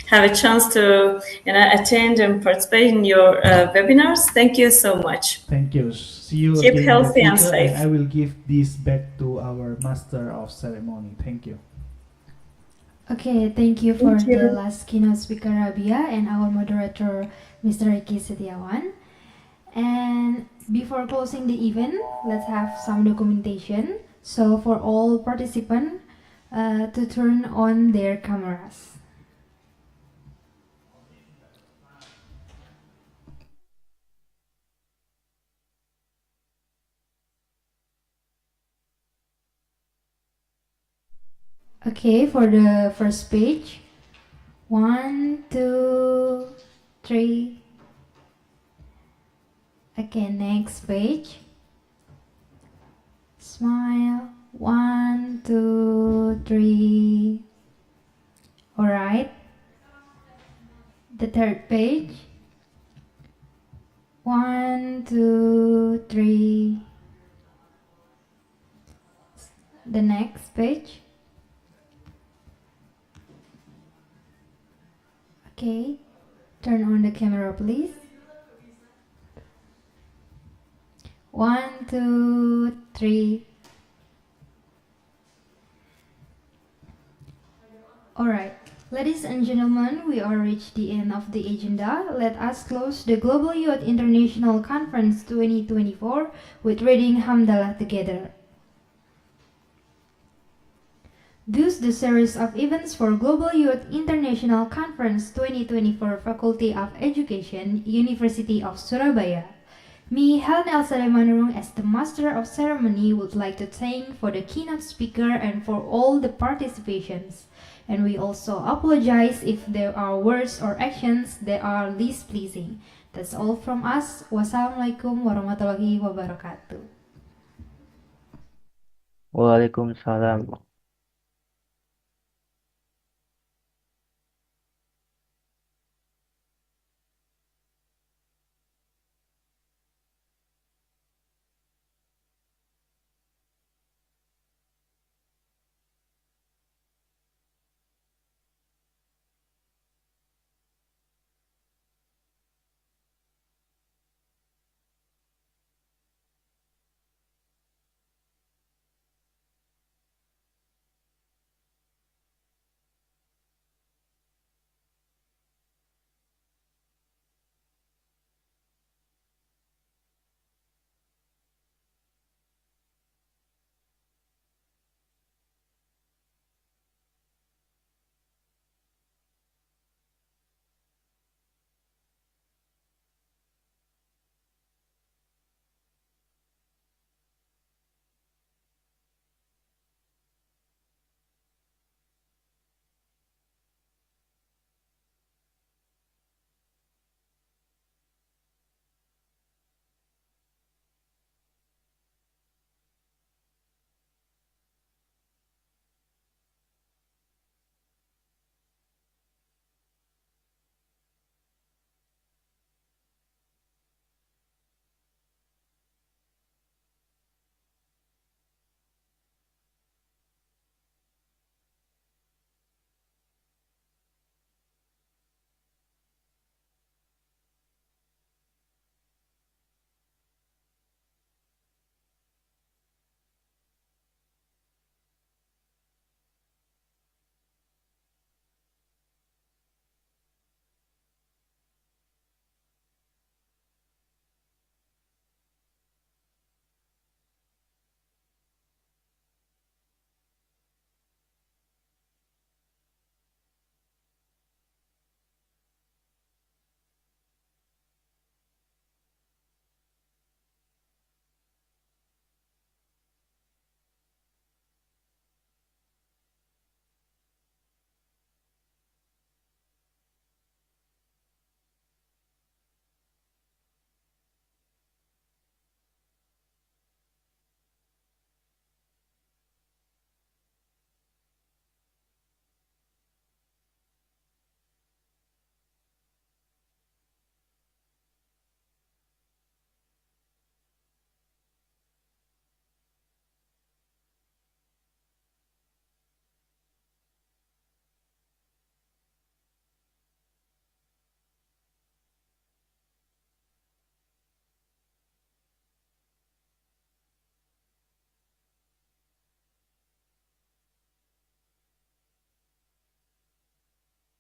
have a chance to attend and participate in your webinars. Thank you so much. Thank you. See you Keep again healthy in the and future, safe. and I will give this back to our master of ceremony. Thank you. Okay, thank you for Thank you. the last keynote speaker, Rabia, and our moderator, Mr. Ricky Setiawan. And before closing the event, let's have some documentation. So for all participants to turn on their cameras. Okay, for the first page. 1, 2, 3. Okay, next page. Smile. 1, 2, 3. Alright. The third page. 1, 2, 3. The next page. Okay. Turn on the camera, please. 1, 2, 3. Alright, ladies and gentlemen, we are reached the end of the agenda. Let us close the Global Youth International Conference 2024 with reading Hamdalah together. Thus, the series of events for Global Youth International Conference 2024 Faculty of Education, University of Surabaya. Me, Helen Elsa Manurung, as the Master of Ceremony, would like to thank for the keynote speaker and for all the participations. And we also apologize if there are words or actions that are least pleasing. That's all from us. Wassalamualaikum warahmatullahi wabarakatuh. Waalaikumsalam